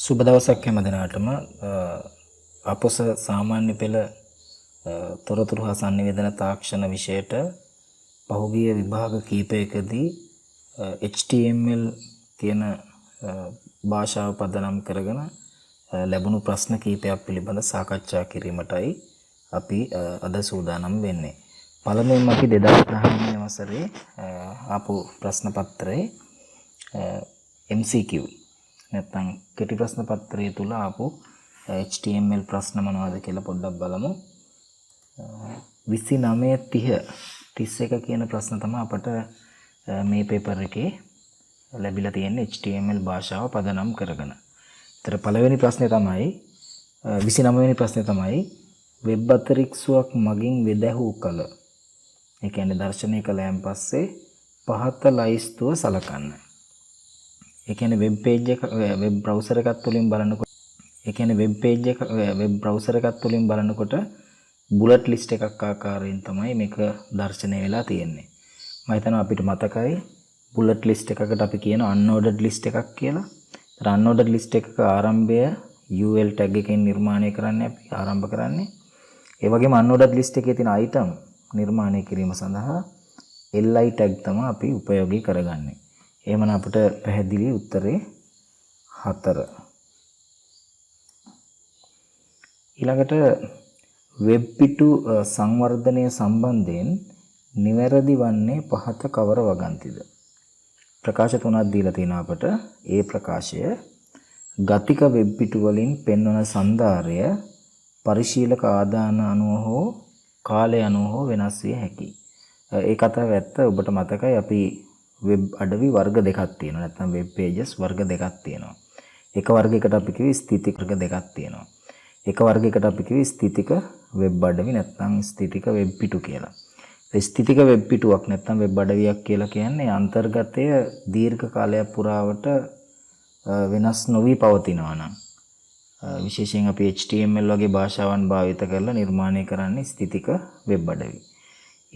සුබ දවසක් හැම දිනාටම අපොස සාමාන්‍ය පෙළ තොරතුරු හා sannivedana තාක්ෂණ විෂයට පහුගිය විභාග කීපයකදී HTML කියන භාෂාව පදනම් කරගෙන ලැබුණු ප්‍රශ්න කීපයක් පිළිබඳ සාකච්ඡා කිරීමටයි අපි අද සූදානම් වෙන්නේ. පළමුවෙන් අපි 2019 වසරේ ආපු ප්‍රශ්න පත්‍රයේ MCQ නැත්නම් කෙටි ප්‍රශ්න පත්‍රය තුල ආපු HTML ප්‍රශ්න මොනවද කියලා පොඩ්ඩක් බලමු. 29 31 කියන ප්‍රශ්න තමයි අපට මේ පේපර් එකේ ලැබිලා තියෙන්නේ HTML භාෂාව පදනම් කරගෙන. ඒතර පළවෙනි ප්‍රශ්නේ තමයි 29 වෙනි ප්‍රශ්නේ තමයි වෙබ් අතරික්සුවක් මගින් වෙදැහූ කල. ඒ කියන්නේ දර්ශනය කළයන් පස්සේ පහත ලයිස්තුව සලකන්න. ඒ කියන්නේ වෙබ් පේජ් එක වෙබ් බ්‍රවුසර් එකක් තුලින් බලනකොට බුලට් ලිස්ට් එකක් ආකාරයෙන් තමයි මේක දර්ශනය වෙලා තියෙන්නේ. මම හිතනවා අපිට මතකයි බුලට් ලිස්ට් එකකට අපි කියන unordered ලිස්ට් එකක් කියලා. ඒතර unordered ලිස්ට් එකක ආරම්භය UL ටැග් එකෙන් නිර්මාණය කරන්නේ අපි ආරම්භ කරන්නේ. ඒ වගේම unordered ලිස්ට් එකේ තියෙන item නිර්මාණය කිරීම සඳහා li ටැග් තමයි අපි උපයෝගී කරගන්නේ. එහෙමනම් අපිට පැහැදිලි උත්තරේ 4. ඊළඟට වෙබ් පිටු සංවර්ධනය සම්බන්ධයෙන් නිවැරදි වන්නේ පහත කවර වගන්තිද? ප්‍රකාශ තුනක් දීලා තියෙනවා අපට. ඒ ප්‍රකාශය ගතික වෙබ් පිටු වලින් පෙන්වන සන්දාරය පරිශීලක ආදාන අනුව හෝ කාලය අනුව හෝ වෙනස් විය හැකියි. ඒ කතාව ඇත්ත. ඔබට මතකයි අපි වෙබ් අඩවි වර්ග දෙකක් තියෙනවා. නැත්නම් වෙබ් පේජස් වර්ග දෙකක් තියෙනවා. එක වර්ගයකට අපි කිව්වේ ස්ථිතික වර්ග දෙකක් තියෙනවා. එක වර්ගයකට අපි කිව්වේ ස්ථිතික වෙබ් අඩවි නැත්නම් ස්ථිතික වෙබ් පිටු කියලා. ඒ ස්ථිතික වෙබ් පිටුවක් නැත්නම් වෙබ් අඩවියක් කියලා කියන්නේ අන්තර්ගතය දීර්ඝ කාලයක් පුරාවට වෙනස් නොවි පවතිනවා නම් විශේෂයෙන් අපි HTML වගේ භාෂාවන් භාවිත කරලා නිර්මාණය කරන්නේ ස්ථිතික වෙබ් අඩවි.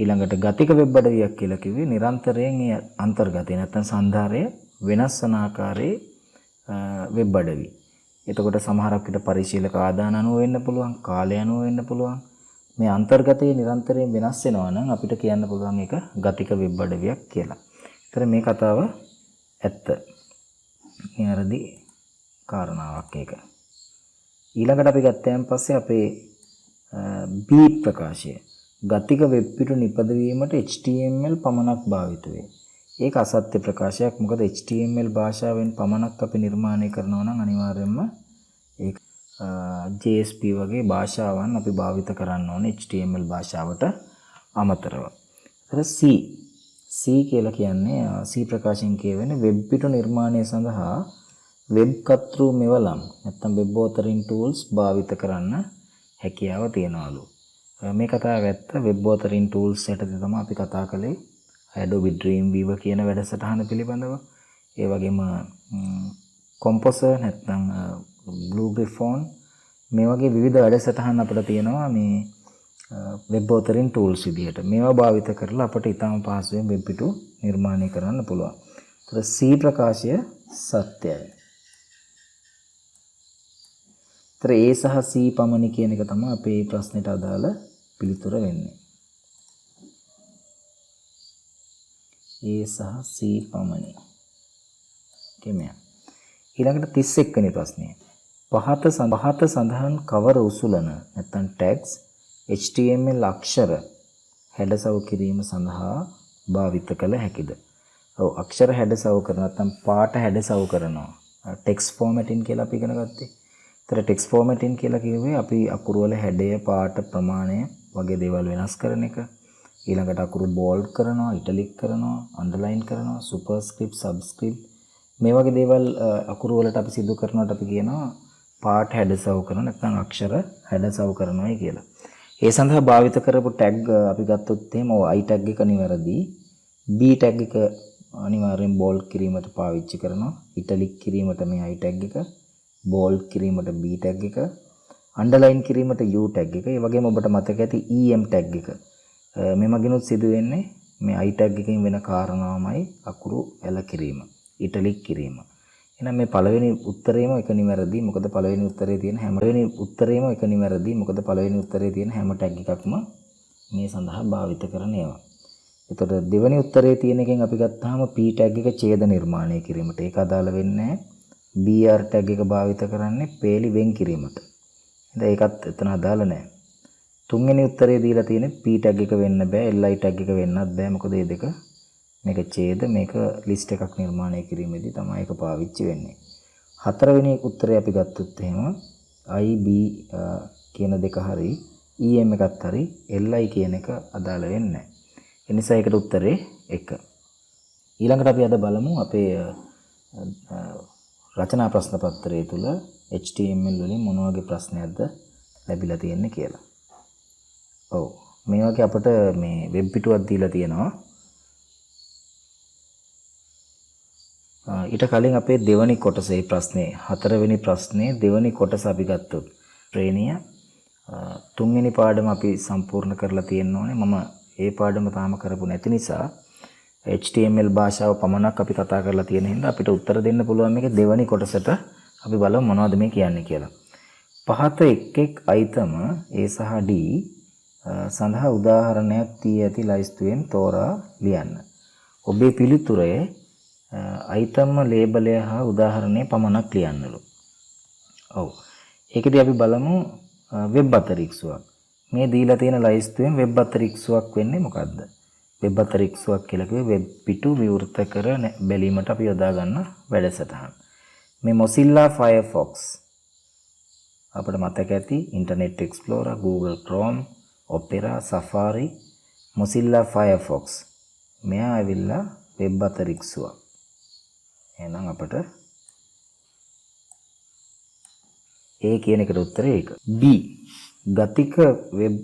ඊළඟට ගතික වෙබ් අඩවියක් කියලා කිව්වේ නිරන්තරයෙන් ඒ අන්තර්ගතය නැත්නම් සන්ධාරය වෙනස් වන ආකාරයේ වෙබ් අඩවි. එතකොට සමහරක් විට පරිශීලක ආදාන අනුව වෙන්න පුළුවන්, කාලය අනුව වෙන්න පුළුවන්. මේ අන්තර්ගතයේ නිරන්තරයෙන් වෙනස් වෙනවා නම් අපිට කියන්න පුළුවන් ඒක ගතික වෙබ් අඩවියක් කියලා. ඒතර මේ කතාව ඇත්ත. නිවැරදි කාරණාවක් ඒක. ඊළඟට අපි ගත්තයන් පස්සේ අපේ B ප්‍රකාශය ගතික වෙබ් පිටු නිපදවීමට HTML පමණක් භාවිත වේ. ඒක අසත්‍ය ප්‍රකාශයක්. මොකද HTML භාෂාවෙන් පමණක් අපි නිර්මාණය කරනවා නම් අනිවාර්යයෙන්ම ඒක JSP වගේ භාෂාවන් අපි භාවිත කරන්න ඕනේ HTML භාෂාවට අමතරව. ඊට C කියලා කියන්නේ C ප්‍රකාශයෙන් කියවෙන්නේ වෙබ් පිටු නිර්මාණය සඳහා වෙබ් කර්තෘ මෙවලම් නැත්නම් වෙබ් authoring tools භාවිත කරන්න හැකියාව තියනවලු. මේ කතාව ඇත්ත. වෙබ් authoring tools යටතේ තමයි අපි කතා කළේ Adobe Dreamweaver කියන වැඩසටහන පිළිබඳව. ඒ වගේම Composer නැත්නම් Blue Griffon මේ වගේ විවිධ වැඩසටහන් අපිට තියෙනවා මේ වෙබ් authoring tools විදිහට. මේවා භාවිත කරලා අපිට ඊටම පහසුවෙන් වෙබ් පිටු නිර්මාණය කරන්න පුළුවන්. ඒතර C ප්‍රකාශය සත්‍යයි. ඒතර A සහ C පමණි කියන එක තමයි අපේ ප්‍රශ්නෙට අදාළ පිළිතුර වෙන්නේ. A සහ C පමණි. කෙමෙයා. ඊළඟට 31 වෙනි ප්‍රශ්නය. පහත සඳහන් කවර උසුලන නැත්නම් tags HTML අක්ෂර හැඩසව් කිරීම සඳහා භාවිත කළ හැකිද? ඔව් අක්ෂර හැඩසව් කරන නැත්නම් පාට හැඩසව් කරනවා. text formatting කියලා අපි ඉගෙන ගත්තේ. ඒතර text formatting කියලා කිව්වේ අපි අකුරු වල හැඩය, පාට, ප්‍රමාණය වගේ දේවල් වෙනස් කරන එක. ඊළඟට අකුරු bold කරනවා, italic කරනවා, underline කරනවා, superscript, subscript මේ වගේ දේවල් අකුරු වලට අපි සිදු කරනවට අපි කියනවා පාට හැඩසව් කරන නැත්නම් අක්ෂර හැඩසව් කරනවායි කියලා. ඒ සඳහා භාවිත කරපු tag අපි ගත්තොත් එහෙම I tag එක නිවැරදි. B tag එක අනිවාර්යෙන් bold කිරීමට පාවිච්චි කරනවා. italic කිරීමට මේ I tag එක, bold කිරීමට B tag එක, underline කිරීමට U tag එක. ඒ වගේම ඔබට මතක ඇති EM tag එක. මේ මගිනුත් සිදු වෙන්නේ මේ I tag එකකින් වෙන කාරණාවමයි අකුරු එල කිරීම, italic කිරීම. එහෙනම් මේ පළවෙනි උත්තරේම එක නිවැරදි. මොකද පළවෙනි උත්තරේ තියෙන හැම ටැග් එකක්ම මේ සඳහා භාවිත කරන ඒවා. එතකොට දෙවෙනි උත්තරේ තියෙන එකෙන් අපි ගත්තාම p ටැග් එක ඡේද නිර්මාණය කිරීමට. ඒක අදාළ වෙන්නේ br ටැග් එක භාවිත කරන්නේ පේලි වෙන් කිරීමට. ඉතින් ඒකත් එතන අදාළ නැහැ. තුන්වෙනි උත්තරේ දීලා තියෙන්නේ p ටැග් එක වෙන්න බෑ, li ටැග් එක වෙන්නත් බෑ. මොකද මේ දෙක මේක ඡේද, මේක ලිස්ට් එකක් නිර්මාණය කිරීමේදී තමයි ඒක පාවිච්චි වෙන්නේ. හතරවෙනි උත්තරේ අපි ගත්තොත් එහෙම i b කියන දෙක හරි em එකත් හරි li කියන එක අදාළ වෙන්නේ නැහැ. ඒ නිසා ඒකට උත්තරේ 1. ඊළඟට අපි අද බලමු අපේ රචනා ප්‍රශ්න පත්‍රය තුල HTML වලින් මොන වගේ ප්‍රශ්නයක්ද ලැබිලා තියෙන්නේ කියලා. ඔව්, මේ වගේ අපිට මේ වෙබ් පිටුවක් දීලා තියෙනවා. ඊට කලින් අපේ දෙවනි කොටසේ ප්‍රශ්නේ, හතරවෙනි ප්‍රශ්නේ දෙවනි කොටස අපි ගත්තොත් ශ්‍රේණිය තුන්වෙනි පාඩම අපි සම්පූර්ණ කරලා තියෙන්න ඕනේ. මම ඒ පාඩම තාම කරපු නැති නිසා HTML භාෂාව පමණක් අපි කතා කරලා තියෙන හින්දා අපිට උත්තර දෙන්න පුළුවන් මේක දෙවනි කොටසට. අපි බලමු මොනවද මේ කියන්නේ කියලා. පහත එක් අයිතම A සහ D සඳහා උදාහරණයක් දී ඇති ලයිස්තුවෙන් තෝරා ලියන්න. ඔබේ පිළිතුරේ අයිතම ලේබලය හා උදාහරණය පමණක් ලියන්නලු. ඔව්. ඒකදී අපි බලමු වෙබ් අතරික්සුවක්. මේ දීලා තියෙන ලයිස්තුවෙන් වෙබ් අතරික්සුවක් වෙන්නේ මොකද්ද? වෙබ් අතරික්සුවක් කියලා කිව්වේ වෙබ් පිටු විවෘත කර බැලීමට අපි යොදා ගන්න වැඩසටහන්. මේ Mozilla Firefox අපිට මතක ඇති Internet Explorer, Google Chrome, Opera, Safari, Mozilla Firefox. මෙයා ඇවිල්ලා වෙබ් අතරික්සුවක්. එහෙනම් අපිට A කියන එකට උත්තරේ ඒක. B ගතික වෙබ්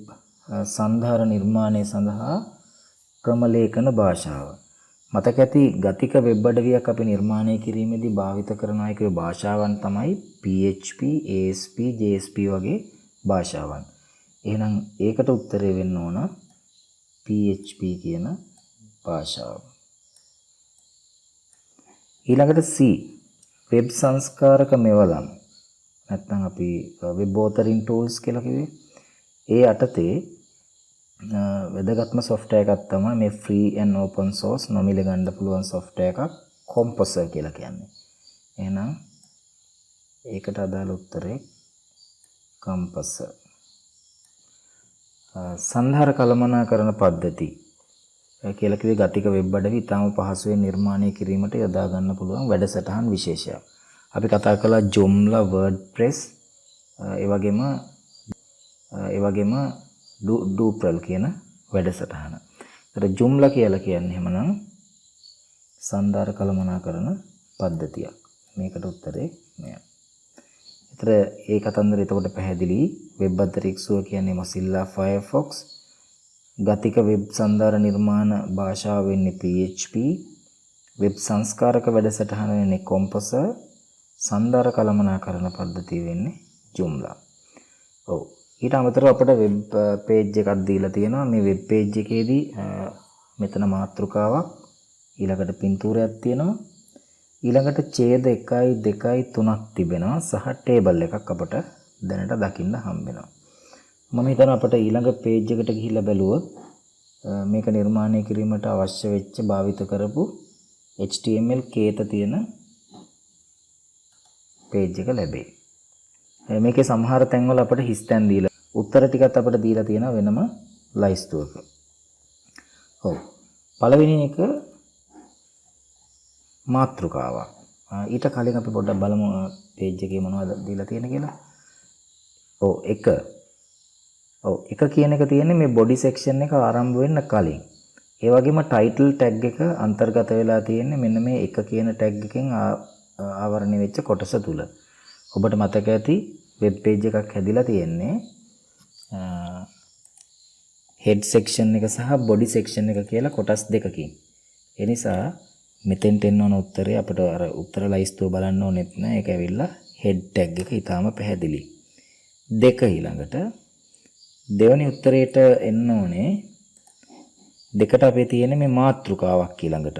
සන්ධාර නිර්මාණය සඳහා ක්‍රමලේඛන භාෂාව. මතක ඇති ගතික වෙබ් අඩවියක් අපි නිර්මාණය කිරීමේදී භාවිත කරන එකේ භාෂාවන් තමයි PHP, ASP, JSP වගේ භාෂාවන්. එහෙනම් ඒකට උත්තරේ වෙන්න ඕන PHP කියන භාෂාව. ඊළඟට C වෙබ් සංස්කාරක මෙවලම්. නැත්නම් අපි වෙබ් authoring tools කියලා කිව්වේ. ඒ යටතේ වැදගත්ම software එකක් තමයි මේ free and open source නොමිලේ ගන්න පුළුවන් software එකක් Composer කියලා කියන්නේ. එහෙනම් ඒකට අදාළ උත්තරේ Composer. සන්ධාර කළමනාකරණ පද්ධති කියලා කිව්වේ ගතික වෙබ් අඩවි ඉතාම පහසුවෙන් නිර්මාණය කිරීමට යොදා ගන්න පුළුවන් වැඩසටහන් විශේෂයක්. අපි කතා කළා Joomla, WordPress, ඒ වගේම Drupal කියන වැඩසටහන. ඒතර Joomla කියලා කියන්නේ එහෙමනම් සන්ධාර කළමනාකරණ පද්ධතියක්. මේකට උත්තරේ මෙයා. ඒතර ඒ කතන්දරය එතකොට පැහැදිලි. වෙබ් අතරික්සුව කියන්නේ Mozilla Firefox. ගතික වෙබ් සන්ධාර නිර්මාණ භාෂාව වෙන්නේ PHP. වෙබ් සංස්කාරක වැඩසටහන වෙන්නේ Composer. සන්ධාර කළමනාකරණ පද්ධතිය වෙන්නේ Joomla. ඔව්. ඊට අමතරව අපිට වෙබ් පේජ් එකක් දීලා තියෙනවා. මේ වෙබ් පේජ් එකේදී මෙතන මාතෘකාවක්, ඊළඟට පින්තූරයක් තියෙනවා. ඊළඟට ඡේද 1, 2, 3ක් තිබෙනවා සහ ටේබල් එකක් අපට දැනට දකින්න හම්බ වෙනවා. මම හිතනවා අපිට ඊළඟ පේජ් එකට ගිහිල්ලා බැලුවොත් මේක නිර්මාණය කිරීමට අවශ්‍ය වෙච්ච භාවිත කරපු HTML කේත තියෙන පේජ් එක ලැබේ. මේකේ සමහර තැන්වල අපිට හිස්තැන් දීලා උත්තර ටිකත් අපිට දීලා තියෙනවා වෙනම ලයිස්තුවක. ඔව්. පළවෙනි එක මාතෘකාවක්. ඊට කලින් අපි පොඩ්ඩක් බලමු පේජ් එකේ මොනවද දීලා තියෙන්නේ කියලා. ඔව් එක කියන එක තියෙන්නේ මේ බොඩි සෙක්ෂන් එක ආරම්භ වෙන්න කලින්. ඒ වගේම ටයිටල් ටැග් එක අන්තර්ගත වෙලා තියෙන්නේ මෙන්න මේ එක කියන ටැග් එකෙන් ආවරණය වෙච්ච කොටස තුල. ඔබට මතක ඇති වෙබ් පේජ් එකක් හැදිලා තියෙන්නේ head section එක සහ body section එක කියලා කොටස් දෙකකින්. ඒ නිසා මෙතෙන්ට එන්න ඕන උත්තරේ අපිට අර උත්තර ලයිස්තුව බලන්න ඕනෙත් නෑ. ඒක ඇවිල්ලා head tag එක ඊටාම පැහැදිලි. දෙක ඊළඟට දෙවෙනි උත්තරේට එන්න ඕනේ දෙකට අපේ තියෙන මේ මාතෘකාවක් ඊළඟට.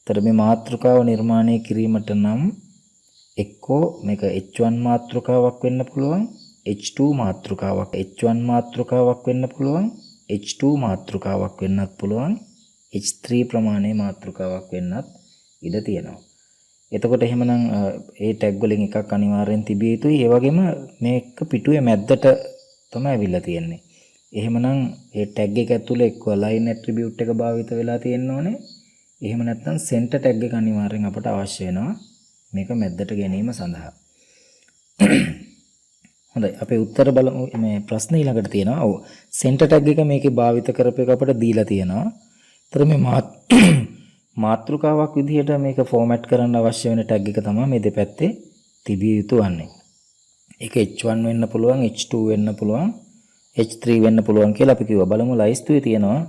ඒතර මේ මාතෘකාව නිර්මාණය කිරීමට නම් එක්කෝ මේක H1 මාතෘකාවක් වෙන්න පුළුවන්, H2 මාතෘකාවක්, H1 මාතෘකාවක් වෙන්න පුළුවන්, H2 මාතෘකාවක් වෙන්නත් පුළුවන්, H3 ප්‍රමාණයේ මාතෘකාවක් වෙන්නත් ඉඩ තියෙනවා. එතකොට එහෙමනම් ඒ ටැග් වලින් එකක් අනිවාර්යෙන් තිබිය යුතුයි. ඒ වගේම මේක පිටුවේ මැද්දට තමයි අවිල්ලා තියෙන්නේ. එහෙමනම් ඒ ටැග් එක ඇතුලේ එක්ක line attribute එක භාවිත වෙලා තියෙන්න ඕනේ. එහෙම නැත්නම් center tag එක අනිවාර්යෙන් අපට අවශ්‍ය වෙනවා මේක මැද්දට ගැනීම සඳහා. හොඳයි අපි උත්තර බලමු. මේ ප්‍රශ්න ඊළඟට තියෙනවා. ඔව් center tag එක මේකේ භාවිත කරපු එක අපට දීලා තියෙනවා. ඒතර මේ මාතෘකාවක් විදිහට මේක ෆෝමැට් කරන්න අවශ්‍ය වෙන ටැග් එක තමයි මේ දෙපැත්තේ තිබිය යුතු වන්නේ. ඒක H1 වෙන්න පුළුවන්, H2 වෙන්න පුළුවන්, H3 වෙන්න පුළුවන් කියලා අපි කිව්වා. බලමු ලයිස්තුවේ තියෙනවා.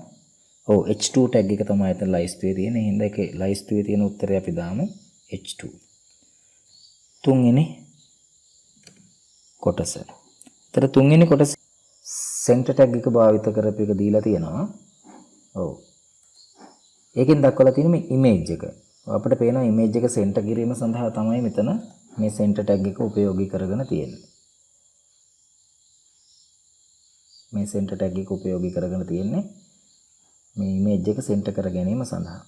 ඔව් H2 ටැග් එක තමයි එතන ලයිස්තුවේ තියෙන්නේ. හින්දා ඒකේ ලයිස්තුවේ තියෙන උත්තරය අපි දාමු H2. තුන්වෙනි කොටස. ඒතර තුන්වෙනි කොටස center tag එක භාවිත කරපු එක දීලා තියෙනවා. ඔව්. ඒකෙන් දක්වලා තියෙන මේ image එක. අපිට පේනවා image එක center කිරීම සඳහා තමයි මෙතන මේ center tag එක උපයෝගී කරගෙන තියෙන්නේ. මේ center tag එක උපයෝගී කරගෙන තියෙන්නේ මේ image එක center කර ගැනීම සඳහා.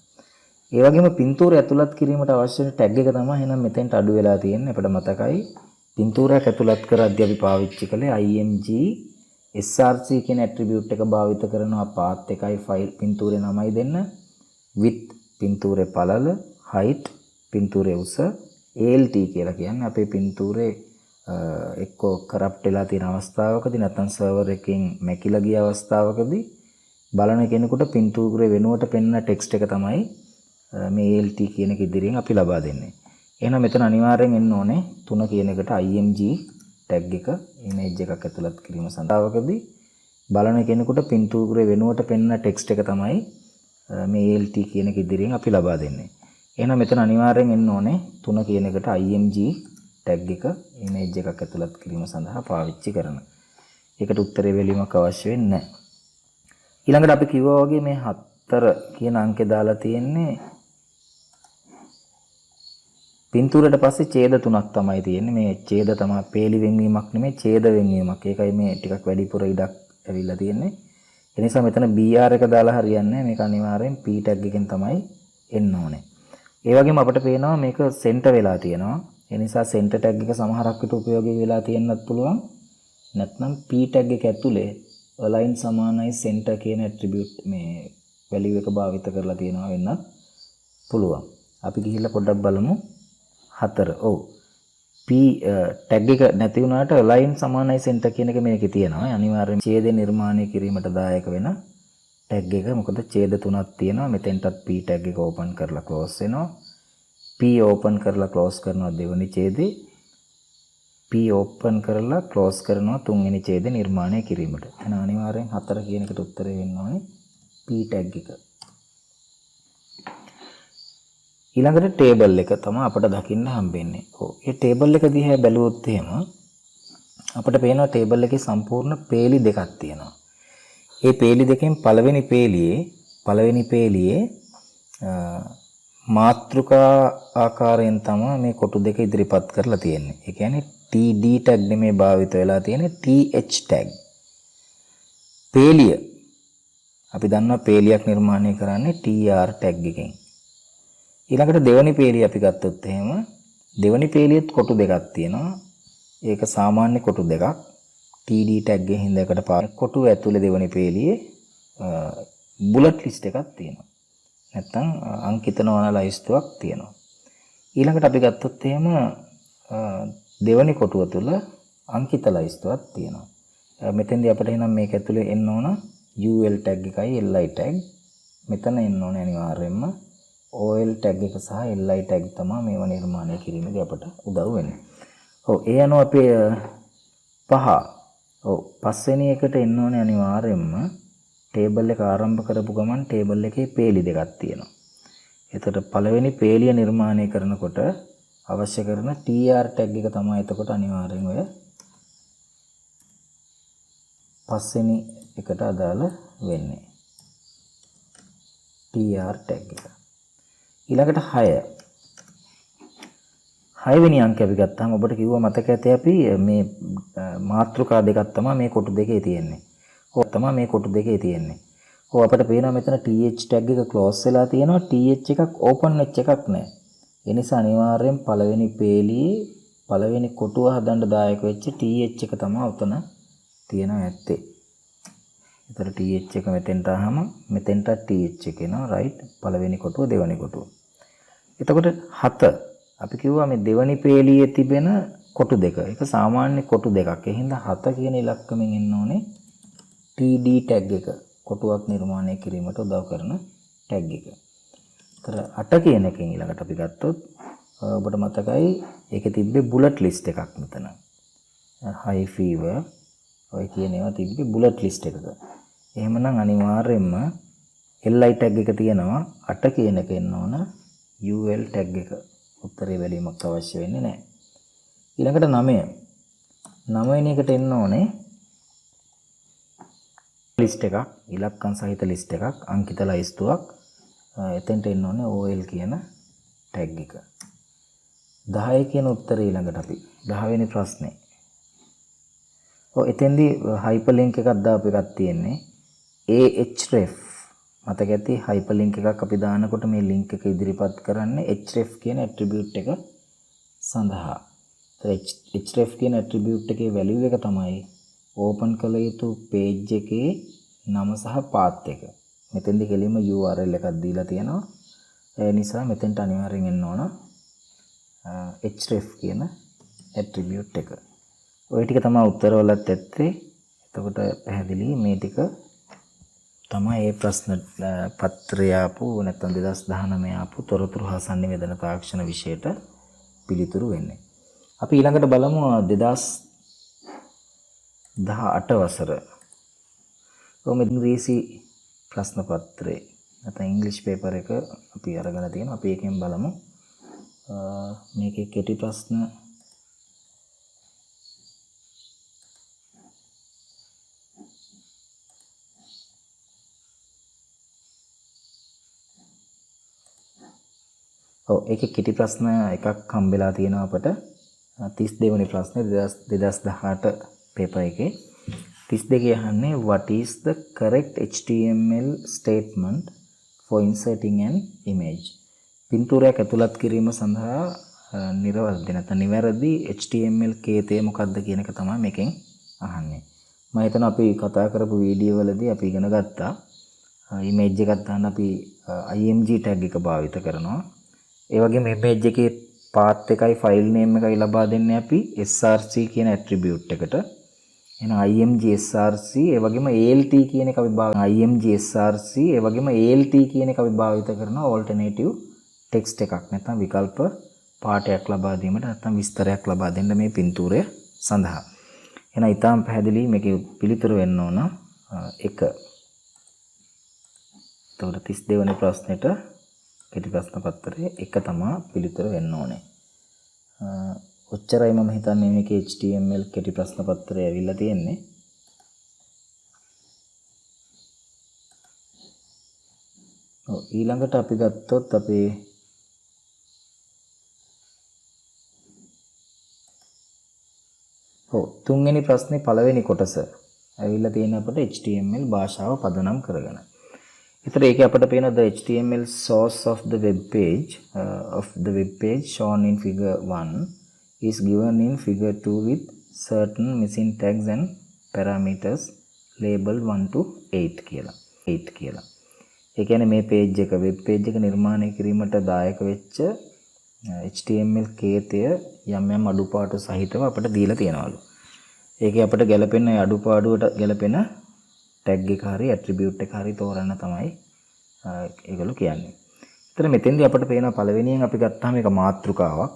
ඒ වගේම පින්තූරය ඇතුළත් කිරීමට අවශ්‍ය වෙන tag එක තමයි එහෙනම් මෙතෙන්ට අඩු වෙලා තියෙන්නේ. අපිට මතකයි පින්තූරයක් ඇතුළත් කරද්දී අපි පාවිච්චි කළේ img src කියන attribute එක භාවිත කරනවා path එකයි file පින්තූරේ නමයි දෙන්න. width පින්තූරේ පළල, height පින්තූරේ උස, alt කියලා කියන්නේ අපේ පින්තූරේ එක්කෝ කරප්ට් වෙලා තියෙන අවස්ථාවකදී නැත්නම් සර්වර් එකකින් මැකිලා ගිය අවස්ථාවකදී බලන කෙනෙකුට පින්තූරේ වෙනුවට පෙන්වන ටෙක්ස්ට් එක තමයි මේ alt කියන එක ඉදිරියෙන් අපි ලබා දෙන්නේ. එහෙනම් මෙතන අනිවාර්යෙන් එන්න ඕනේ 3 කියන එකට img tag එක image එකක් ඇතුළත් කිරීම සඳහාවකදී බලන කෙනෙකුට පින්තූරේ වෙනුවට පෙන්වන ටෙක්ස්ට් එක තමයි මේ alt කියන එක ඉදිරියෙන් අපි ලබා දෙන්නේ. එහෙනම් මෙතන අනිවාර්යෙන් එන්න ඕනේ 3 කියන එකට img tag එක image එකක් ඇතුළත් කිරීම සඳහා පාවිච්චි කරන. ඒකට උත්තරේ වෙලීමක් අවශ්‍ය වෙන්නේ නැහැ. ඊළඟට අපි කිව්වා වගේ මේ 4 කියන අංකේ දාලා තියෙන්නේ පින්තූරයට පස්සේ ඡේද 3ක් තමයි තියෙන්නේ. මේ ඡේද තමයි පේලි වෙන්වීමක් නෙමෙයි ඡේද වෙන්වීමක්. ඒකයි මේ ටිකක් වැඩිපුර ඉඩක් ඇවිල්ලා තියෙන්නේ. ඒ නිසා මෙතන BR එක දාලා හරියන්නේ නැහැ. මේක අනිවාර්යෙන් P tag එකෙන් තමයි එන්න ඕනේ. ඒ වගේම අපිට පේනවා මේක center වෙලා තියෙනවා. ඒ නිසා center tag එක සමහරක් විට ප්‍රයෝගී වෙලා තියෙන්නත් පුළුවන්. නැත්නම් P tag එක ඇතුලේ align සමානයි center කියන attribute මේ value එක භාවිත කරලා තියෙනවා වෙන්නත් පුළුවන්. අපි ගිහිල්ලා පොඩ්ඩක් බලමු 4. ඔව්. P tag එක නැති වුණාට align සමානයි center කියන එක මේකේ තියෙනවා. අනිවාර්යයෙන් ඡේද නිර්මාණය කිරීමට දායක වෙන tag එක. මොකද ඡේද 3ක් තියෙනවා. මෙතෙන්ටත් P tag එක open කරලා close වෙනවා. P open කරලා close කරනවා දෙවෙනි ඡේදේ. P open කරලා close කරනවා තුන්වෙනි ඡේද නිර්මාණය කිරීමට. එහෙනම් අනිවාර්යෙන් 4 කියන එකට උත්තරේ වෙන්න ඕනේ P tag එක. ඊළඟට ටේබල් එක තමයි අපිට දකින්න හම්බෙන්නේ. ඔව්. මේ ටේබල් එක දිහා බැලුවොත් එහෙම අපිට පේනවා ටේබල් එකේ සම්පූර්ණ පේලි දෙකක් තියෙනවා. මේ පේලි දෙකෙන් පළවෙනි පේලියේ මාත්‍රිකා ආකාරයෙන් තමයි මේ කොටු දෙක ඉදිරිපත් කරලා තියෙන්නේ. ඒ කියන්නේ TD tag නෙමේ භාවිත වෙලා තියෙන්නේ TH tag. පේලිය අපි දන්නවා පේලියක් නිර්මාණය කරන්නේ TR tag එකෙන්. ඊළඟට දෙවනි පේලිය අපි ගත්තොත් එහෙම දෙවනි පේලියෙත් කොටු දෙකක් තියෙනවා. ඒක සාමාන්‍ය කොටු දෙකක්. TD tag එකෙන් හින්දාකට කොටු ඇතුලේ දෙවනි පේලියේ බුලට් ලිස්ට් එකක් තියෙනවා. නැත්තම් අංකිත නොවන ලයිස්තුවක් තියෙනවා. ඊළඟට අපි ගත්තොත් එහෙම දෙවනි කොටුව තුල අංකිත ලයිස්තුවක් තියෙනවා. මෙතෙන්දී අපිට එහෙනම් මේක ඇතුලේ එන්න ඕන UL tag එකයි LI tag. මෙතන එන්න ඕනේ අනිවාර්යයෙන්ම OL tag එක සහ LI tag තමයි මේව නිර්මාණය කිරීමේදී අපට උදව් වෙන්නේ. ඔව් ඒ අනුව අපි පස්වෙනි එකට එන්න ඕනේ අනිවාර්යයෙන්ම ටේබල් එක ආරම්භ කරපු ගමන් ටේබල් එකේ පේලි දෙකක් තියෙනවා. එතකොට පළවෙනි පේලිය නිර්මාණය කරනකොට අවශ්‍ය කරන TR tag එක තමයි එතකොට අනිවාර්යෙන් ඔය පස්වෙනි එකට අදාළ වෙන්නේ. TR tag එක. ඊළඟට 6. 6 වෙනි අංකය අපි ගත්තාම ඔබට කිව්වා මතක ඇති අපි මේ මාත්‍රිකා දෙකක් තමයි මේ කොටු දෙකේ තියෙන්නේ. ඔව් තමයි මේ කොටු දෙකේ තියෙන්නේ. ඔව් අපිට පේනවා මෙතන TH tag එක close වෙලා තියෙනවා. TH එකක් open වෙච්ච එකක් නැහැ. ඒ නිසා අනිවාර්යෙන් පළවෙනි පේලියේ පළවෙනි කොටුව හදන්න දායක වෙච්ච TH එක තමයි උතන තියෙනවා ඇත්තේ. ඒතර TH එක මෙතෙන්ට ආවම මෙතෙන්ට TH එක එනවා right පළවෙනි කොටුව දෙවෙනි කොටුව. එතකොට 7 අපි කිව්වා මේ දෙවෙනි පේලියේ තිබෙන කොටු දෙක. ඒක සාමාන්‍ය කොටු දෙකක්. ඒ හින්දා 7 කියන ඉලක්කමෙන් එන්න ඕනේ TD tag එක. කොටුවක් නිර්මාණය කිරීමට උදව් කරන tag එක. ඒතර 8 කියන එකෙන් ඊළඟට අපි ගත්තොත් ඔබට මතකයි ඒකේ තිබ්බේ bullet list එකක් මෙතන. high fever ඔය කියන ඒවා තිබ්බේ bullet list එකක. එහෙමනම් අනිවාර්යයෙන්ම li tag එක තියෙනවා 8 කියන එක එන්න ඕන ul tag එක. උත්තරේ බැලීමක් අවශ්‍ය වෙන්නේ නැහැ. ඊළඟට 9. 9 වෙනි එකට එන්න ඕනේ ලිස්ට් එකක් ඉලක්කම් සහිත ලිස්ට් එකක් අංකිත ලයිස්තුවක්. එතෙන්ට එන්න ඕනේ OL කියන tag එක. 10 කියන උත්තරේ ඊළඟට අපි 10 වෙනි ප්‍රශ්නේ. ඔව් එතෙන්දී hyperlink එකක් දාපු එකක් තියෙන්නේ ahref. මතක ඇති hyperlink එකක් අපි දානකොට මේ link එක ඉදිරිපත් කරන්නේ href කියන attribute එක සඳහා. href කියන attribute එකේ value එක තමයි open කළ යුතු page එකේ නම සහ path එක. මෙතෙන්දී කෙලින්ම URL එකක් දීලා තියෙනවා. ඒ නිසා මෙතෙන්ට අනිවාර්යෙන් එන්න ඕන href කියන attribute එක. ওই ටික තමයි උත්තරවලත් ඇත්තේ. එතකොට පැහැදිලි මේ ටික තමයි මේ ප්‍රශ්න පත්‍රය ආපු නැත්නම් 2019 ආපු තොරතුරු හා sannivedana තාක්ෂණ විෂයට පිළිතුරු වෙන්නේ. අපි ඊළඟට බලමු 2018 වසර. කොහොමද ඉංග්‍රීසි ප්‍රශ්න පත්‍රය නැත්නම් ඉංග්‍රීසි පේපර් එක අපි අරගෙන තියෙනවා. අපි එකෙන් බලමු. මේකේ කෙටි ප්‍රශ්න ඒකේ කෙටි ප්‍රශ්න එකක් හම්බෙලා තියෙනවා අපට 32 වෙනි ප්‍රශ්නේ 2018 පේපර් එකේ 32 යහන්නේ what is the correct HTML statement for inserting an image පින්තූරයක් ඇතුළත් කිරීම සඳහා නිවැරදි HTML කේතය මොකක්ද කියන එක තමයි මේකෙන් අහන්නේ. මම හිතනවා අපි කතා කරපු වීඩියෝ වලදී අපි ඉගෙන ගත්තා image එකක් දාන්න අපි img tag එක භාවිත කරනවා. ඒ වගේම image එකේ path එකයි file name එකයි ලබා දෙන්නේ අපි src කියන attribute එකට. එහෙනම් img src ඒ වගේම alt කියන එක අපි img src ඒ වගේම alt කියන එක අපි භාවිත කරනවා alternative text එකක් නැත්නම් විකල්ප පාඨයක් ලබා දීමට නැත්නම් විස්තරයක් ලබා දෙන්න මේ පින්තූරය සඳහා. එහෙනම් ඊටාම් පැහැදිලි මේකේ පිළිතුරු වෙන්න ඕන 1. එතකොට 32 වෙනි ප්‍රශ්නෙට කෙටි ප්‍රශ්න පත්‍රයේ 1 තමයි පිළිතුර වෙන්න ඕනේ. ඔච්චරයි මම හිතන්නේ මේකේ HTML කෙටි ප්‍රශ්න පත්‍රය ඇවිල්ලා තියෙන්නේ. ඊළඟට අපි ගත්තොත් අපේ තුන්වෙනි ප්‍රශ්නේ පළවෙනි කොටස ඇවිල්ලා තියෙන අපිට HTML භාෂාව පදනම් කරගෙන. ඒතර ඒකේ අපිට පේන the HTML source of the web page shown in figure 1 is given in figure 2 with certain missing tags and parameters labeled 1 to 8 කියලා. 8 කියලා. ඒ කියන්නේ මේ page එක web page එක නිර්මාණය කිරීමට දායක වෙච්ච HTML කේතය යම් යම් අඩුපාඩු සහිතව අපිට දීලා තියෙනවලු. ඒකේ අපිට ගැලපෙන අඩුපාඩුවට ගැලපෙන tag එක හරි attribute එක හරි තෝරන්න තමයි ඒගොල්ලෝ කියන්නේ. ඒතර මෙතෙන්දී අපිට පේන පළවෙනියෙන් අපි ගත්තාම මේක මාතෘකාවක්.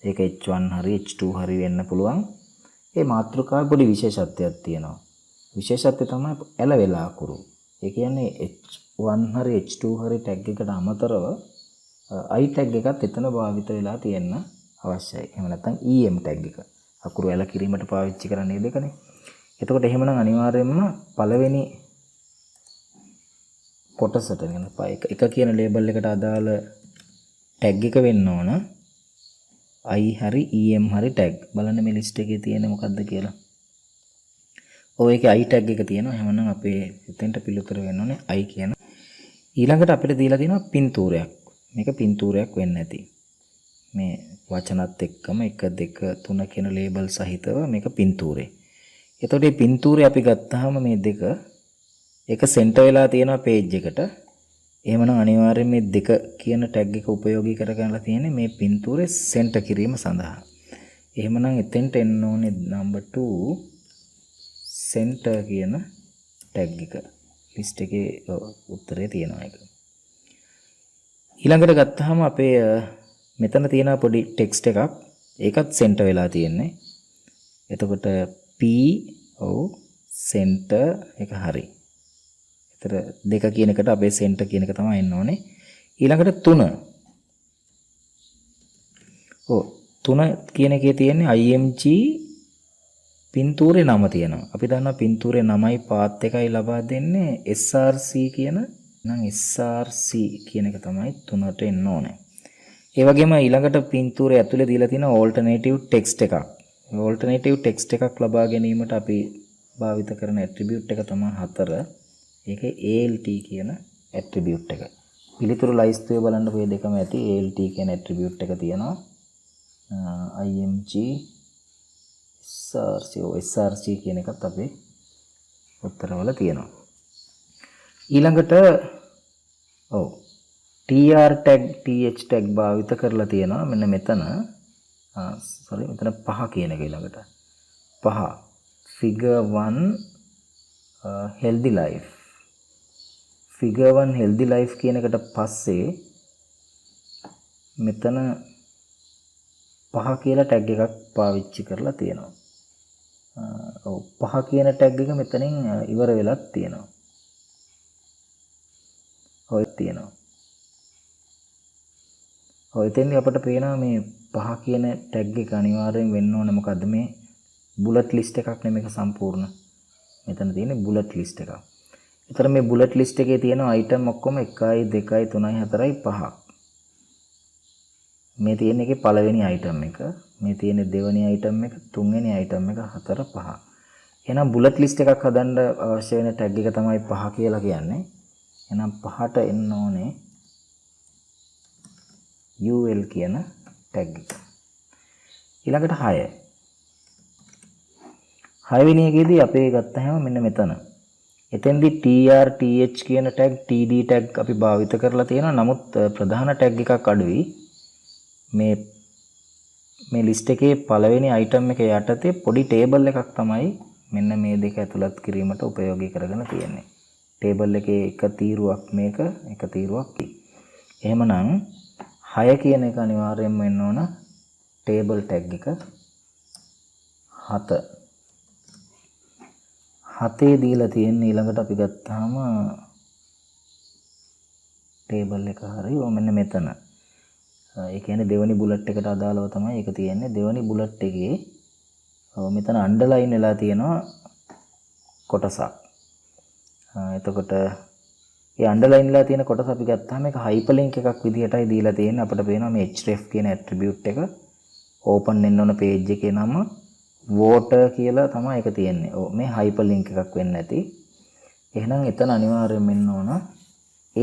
ඒක h1 හරි h2 හරි වෙන්න පුළුවන්. ඒ මාතෘකාවේ පොඩි විශේෂත්වයක් තියෙනවා. විශේෂත්වය තමයි ඇලවෙලා අකුරු. ඒ කියන්නේ h1 හරි h2 හරි tag එකට අමතරව i tag එකත් එතන භාවිත වෙලා තියෙන්න අවශ්‍යයි. එහෙම නැත්නම් em tag එක. අකුරු ඇල කිරීමට පාවිච්චි කරන්නේ දෙකනේ. එතකොට එහෙමනම් අනිවාර්යයෙන්ම පළවෙනි කොටසට එක කියන ලේබල් එකට අදාළ tag එක වෙන්න ඕන I හරි EM හරි tag. බලන්න මේ list එකේ තියෙන්නේ මොකක්ද කියලා. ඔය එකේ I tag එක තියෙනවා. එහෙනම් අපේ එතෙන්ට පිළිතුර වෙන්න ඕනේ I කියන. ඊළඟට අපිට දීලා තියෙනවා පින්තූරයක්. මේක පින්තූරයක් වෙන්න ඇති. මේ වචනත් එක්කම 1 2 3 කියන ලේබල් සහිතව මේක පින්තූරේ. එතකොට මේ පින්තූරේ අපි ගත්තාම මේ දෙක එක සෙන්ටර් වෙලා තියෙනවා page එකට. එහෙමනම් අනිවාර්යයෙන් මේ දෙක කියන tag එක ප්‍රයෝගී කරගන්නලා තියෙන්නේ මේ පින්තූරේ සෙන්ටර් කිරීම සඳහා. එහෙමනම් එතෙන්ට එන්න ඕනේ number 2 center කියන tag එක. list එකේ උත්තරේ තියෙනවා ඒක. ඊළඟට ගත්තාම අපේ මෙතන තියෙන පොඩි text එකක් ඒකත් center වෙලා තියෙන්නේ. එතකොට P center එක හරි. ඒතර දෙක කියන එකට අපේ center කියන එක තමයි එන්න ඕනේ. ඊළඟට 3. 3 කියන එකේ තියෙන්නේ IMG පින්තූරේ නම තියෙනවා. අපි දන්නවා පින්තූරේ නමයි පාත් එකයි ලබා දෙන්නේ SRC කියන. නම් SRC කියන එක තමයි 3ට එන්න ඕනේ. ඒ වගේම ඊළඟට පින්තූරේ ඇතුලේ දීලා තියෙන alternative text එකක්. alternative text එකක් ලබා ගැනීමට අපි භාවිත කරන attribute එක තමයි 4. ඒකේ ALT කියන attribute එක. පිළිතුරු ලයිස්තුවේ බලන්න ඔය දෙකම ඇති. ALT කියන attribute එක තියෙනවා. IMG SRC කියන එකත් අපේ උත්තරවල තියෙනවා. ඊළඟට TR tag TH tag භාවිත කරලා තියෙනවා. මෙන්න මෙතන මෙතන 5 කියන එක ඊළඟට 5 figure 1 healthy life figure 1 healthy life කියන එකට පස්සේ මෙතන 5 කියලා tag එකක් පාවිච්චි කරලා තියෙනවා. 5 කියන tag එක මෙතනින් ඉවර වෙලත් තියෙනවා. ඔය තියෙනවා. ඔය එතෙන්දී අපිට පේනවා මේ 5 කියන tag එක අනිවාර්යෙන් වෙන්න ඕනේ මොකද්ද මේ bullet list එකක් නෙමෙයි මේක සම්පූර්ණ. මෙතන තියෙන්නේ bullet list එකක්. ඒතර මේ bullet list එකේ තියෙන item ඔක්කොම 1 2 3 4 5. මේ තියෙන එකේ පළවෙනි item එක, මේ තියෙන දෙවෙනි item එක, තුන්වෙනි item එක, 4 5. එහෙනම් bullet list එකක් හදන්න අවශ්‍ය වෙන tag එක තමයි 5 කියලා කියන්නේ. එහෙනම් 5ට එන්න ඕනේ UL කියන tag එක. ඊළඟට 6. 6 වෙනි එකේදී අපේ ගත්තාම මෙන්න මෙතන. එතෙන්දී TR TH කියන tag TD tag අපි භාවිත කරලා තියෙනවා. නමුත් ප්‍රධාන tag එකක් අඩුයි. මේ list එකේ පළවෙනි item එක යටතේ පොඩි table එකක් තමයි මෙන්න මේ දෙක ඇතුළත් කිරීමට ප්‍රයෝගී කරගෙන තියෙන්නේ. table එකේ එක තීරුවක් මේක, එක තීරුවක් මේ. එහෙමනම් 6 කියන එක අනිවාර්යයෙන්ම වෙන්න ඕන table tag එක 7. 7 දීලා තියෙන ඊළඟට අපි ගත්තාම table එක හරි මෙන්න මෙතන. ඒ කියන්නේ දෙවෙනි බුලට් එකට අදාළව තමයි ඒක තියෙන්නේ. දෙවෙනි බුලට් එකේ මෙතන අන්ඩර්ලයින් වෙලා තියෙනවා කොටසක්. එතකොට මේ අන්ඩර්ලයින් වෙලා තියෙන කොටස අපි ගත්තාම ඒක හයිපර්ලින්ක් එකක් විදිහටයි දීලා තියෙන්නේ. අපිට පේනවා මේ href කියන ඇට්‍රිබියුට් එක ඕපන් වෙන්න ඕන page එකේ නම water කියලා තමයි ඒක තියෙන්නේ. මේ හයිපර්ලින්ක් එකක් වෙන්න ඇති. එහෙනම් එතන අනිවාර්යයෙන් වෙන්න ඕන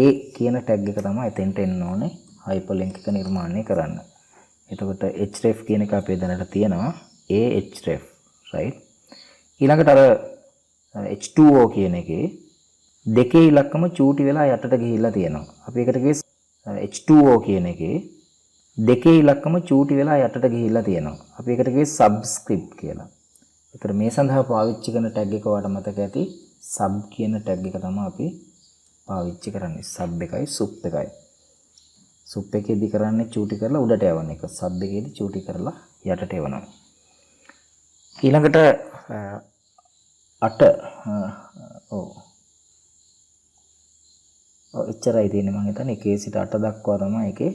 A කියන tag එක තමයි එතෙන්ට එන්න ඕනේ. hyperlink එක නිර්මාණය කරන්න. එතකොට href කියන එක අපේ දැනට තියෙනවා ahref right. ඊළඟට අර H2O කියන එකේ දෙකේ ඉලක්කම චූටි වෙලා යටට ගිහිල්ලා තියෙනවා. අපි ඒකට කිව්වේ H2O කියන එකේ දෙකේ ඉලක්කම චූටි වෙලා යටට ගිහිල්ලා තියෙනවා. අපි ඒකට කිව්වේ subscript කියලා. ඒතර මේ සඳහා පාවිච්චි කරන tag එක ඔයාලට මතක ඇති sub කියන tag එක තමයි අපි පාවිච්චි කරන්නේ. sub එකයි sup එකයි. සුප් එකේදී කරන්නේ චූටි කරලා උඩට යවන එක. සබ් එකේදී චූටි කරලා යටට යවනවා. ඊළඟට 8 එච්චරයි තියෙන්නේ මම හිතන්නේ 1 සිට 8 දක්වා තමයි ඒකේ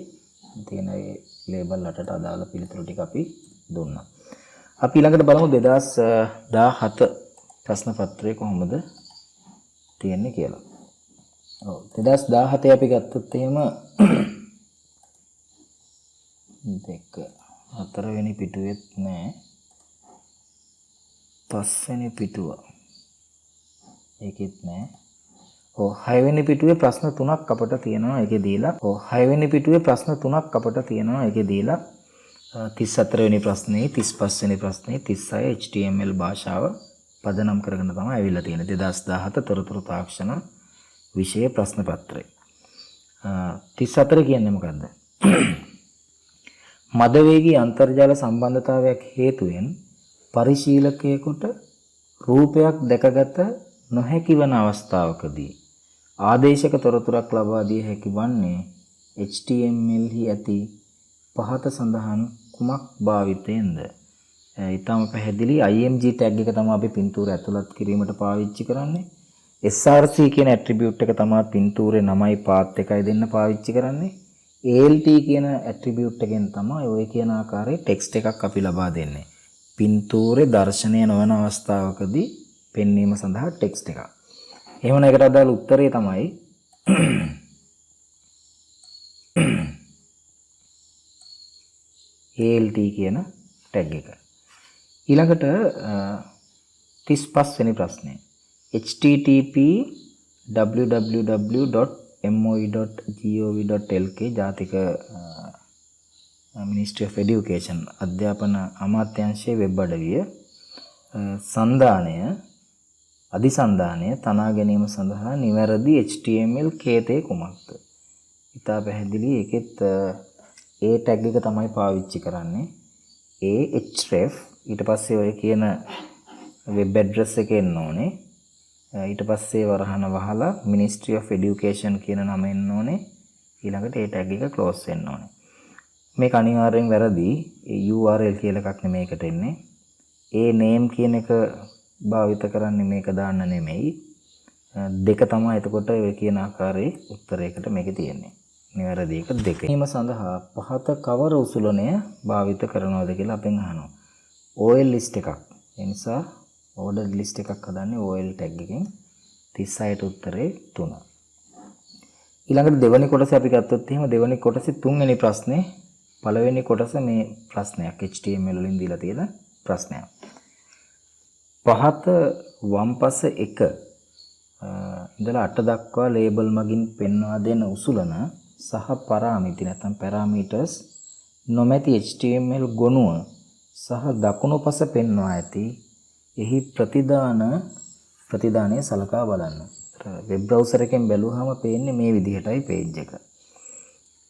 තියෙන ඒ ලේබල් 8ට අදාළ පිළිතුරු ටික අපි දුන්නා. අපි ඊළඟට බලමු 2017 ප්‍රශ්න පත්‍රය කොහොමද තියෙන්නේ කියලා. 2017 අපි ගත්තොත් එහෙම 2 හතරවෙනි පිටුවෙත් නෑ. පස්වෙනි පිටුව. ඒකෙත් නෑ. ඔව් හයවෙනි පිටුවේ ප්‍රශ්න 3ක් අපට තියෙනවා ඒකේ දීලා. ඔව් හයවෙනි පිටුවේ ප්‍රශ්න 3ක් අපට තියෙනවා ඒකේ දීලා. 34 වෙනි ප්‍රශ්නේ 35 වෙනි ප්‍රශ්නේ 36 HTML භාෂාව පදනම් කරගෙන තමයි ඇවිල්ලා තියෙන්නේ. 2017 තොරතුරු තාක්ෂණ විෂය ප්‍රශ්න පත්‍රය. 34 කියන්නේ මොකද්ද? මදවේගී අන්තර්ජාල සම්බන්ධතාවයක් හේතුවෙන් පරිශීලකයෙකුට රූපයක් දැකගත නොහැකි වන අවස්ථාවකදී ආදේශක තොරතුරක් ලබා දිය හැකි වන්නේ HTML හි ඇති පහත සඳහන් කුමක් භාවිතයෙන්ද? ඊටම පැහැදිලි img tag එක තමයි අපි පින්තූර ඇතුළත් කිරීමට පාවිච්චි කරන්නේ. src කියන ඇට්‍රිබියුට් එක තමයි පින්තූරේ නමයි පාත් එකයි දෙන්න පාවිච්චි කරන්නේ. alt කියන ඇට්‍රිබියුට් එකෙන් තමයි ඔය කියන ආකාරයේ ටෙක්ස්ට් එකක් අපි ලබා දෙන්නේ. පින්තූරේ දර්ශනය නොවන අවස්ථාවකදී පෙන්වීම සඳහා ටෙක්ස්ට් එකක්. එහෙමනම් ඒකට අදාළ උත්තරේ තමයි alt කියන ටැග් එක. ඊළඟට 35 වෙනි ප්‍රශ්නය. http www.moi.gov.lk ජාතික Ministry of Education අධ්‍යාපන අමාත්‍යාංශයේ වෙබ් අඩවිය අධිසන්ධානය තනා ගැනීම සඳහා නිවැරදි HTML කේතේ කුමක්ද? ඉතා පැහැදිලි. ඒකෙත් ඒ ටැග් එක තමයි පාවිච්චි කරන්නේ. ahref ඊට පස්සේ ඔය කියන වෙබ් ඇඩ්‍රස් එක එන්න ඕනේ. ඊට පස්සේ වරහන වහලා Ministry of Education කියන නම එන්න ඕනේ. ඊළඟට ඒ ටැග් එක ක්ලෝස් වෙන්න ඕනේ. මේක අනිවාර්යෙන් වැරදි. URL කියලා එකක් නෙමේකට එන්නේ. ඒ name කියන එක භාවිත කරන්නේ මේක දාන්න නෙමෙයි. දෙක තමයි එතකොට ඔය කියන ආකාරයේ උත්තරයකට මේකේ තියෙන්නේ. නිවැරදි එක දෙක. මේම සඳහා පහත කවර උසුලනය භාවිත කරනවද කියලා අපෙන් අහනවා. OL list එකක්. ඒ නිසා ordered list එකක් හදන්නේ OL tag එකෙන්. 36ට උත්තරේ 3. ඊළඟට දෙවෙනි කොටස අපි ගත්තොත් එහෙම දෙවෙනි කොටසේ තුන්වෙනි ප්‍රශ්නේ පළවෙනි කොටස මේ ප්‍රශ්නයක් HTML වලින් දීලා තියෙන ප්‍රශ්නයක්. පහත වම්පස 1 ඉඳලා 8 දක්වා ලේබල් මගින් පෙන්වා දෙන උසුලන සහ පරාමිති නැත්නම් පැරාමීටර්ස් නොමැති HTML ගොනුව සහ දකුණු පස පෙන්වා ඇති එහි ප්‍රතිදානය සලකා බලන්න. වෙබ් බ්‍රවුසර් එකෙන් බැලුවාම පේන්නේ මේ විදිහටයි page එක.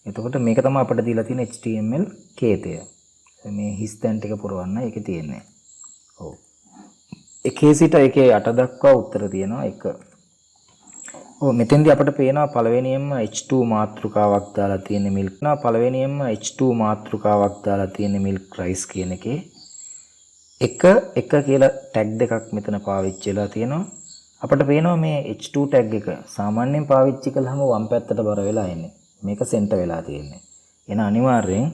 එතකොට මේක තමයි අපිට දීලා තියෙන HTML කේතය. මේ හිස් තැන් ටික පුරවන්න ඒකේ තියෙන්නේ. ඔව්. එකේ සිට එකේ 8 දක්වා උත්තර තියෙනවා 1. ඔව් මෙතෙන්දී අපිට පේනවා පළවෙනියෙන්ම H2 මාතෘකාවක් දාලා තියෙන milk නා පළවෙනියෙන්ම H2 මාතෘකාවක් දාලා තියෙන milk rice කියන එකේ එක කියලා ටැග් දෙකක් මෙතන පාවිච්චි වෙලා තියෙනවා. අපිට පේනවා මේ H2 ටැග් එක සාමාන්‍යයෙන් පාවිච්චි කළාම වම් පැත්තට බර වෙලා එන්නේ. මේක සෙන්ටර් වෙලා තියෙන්නේ. එන අනිවාර්යෙන්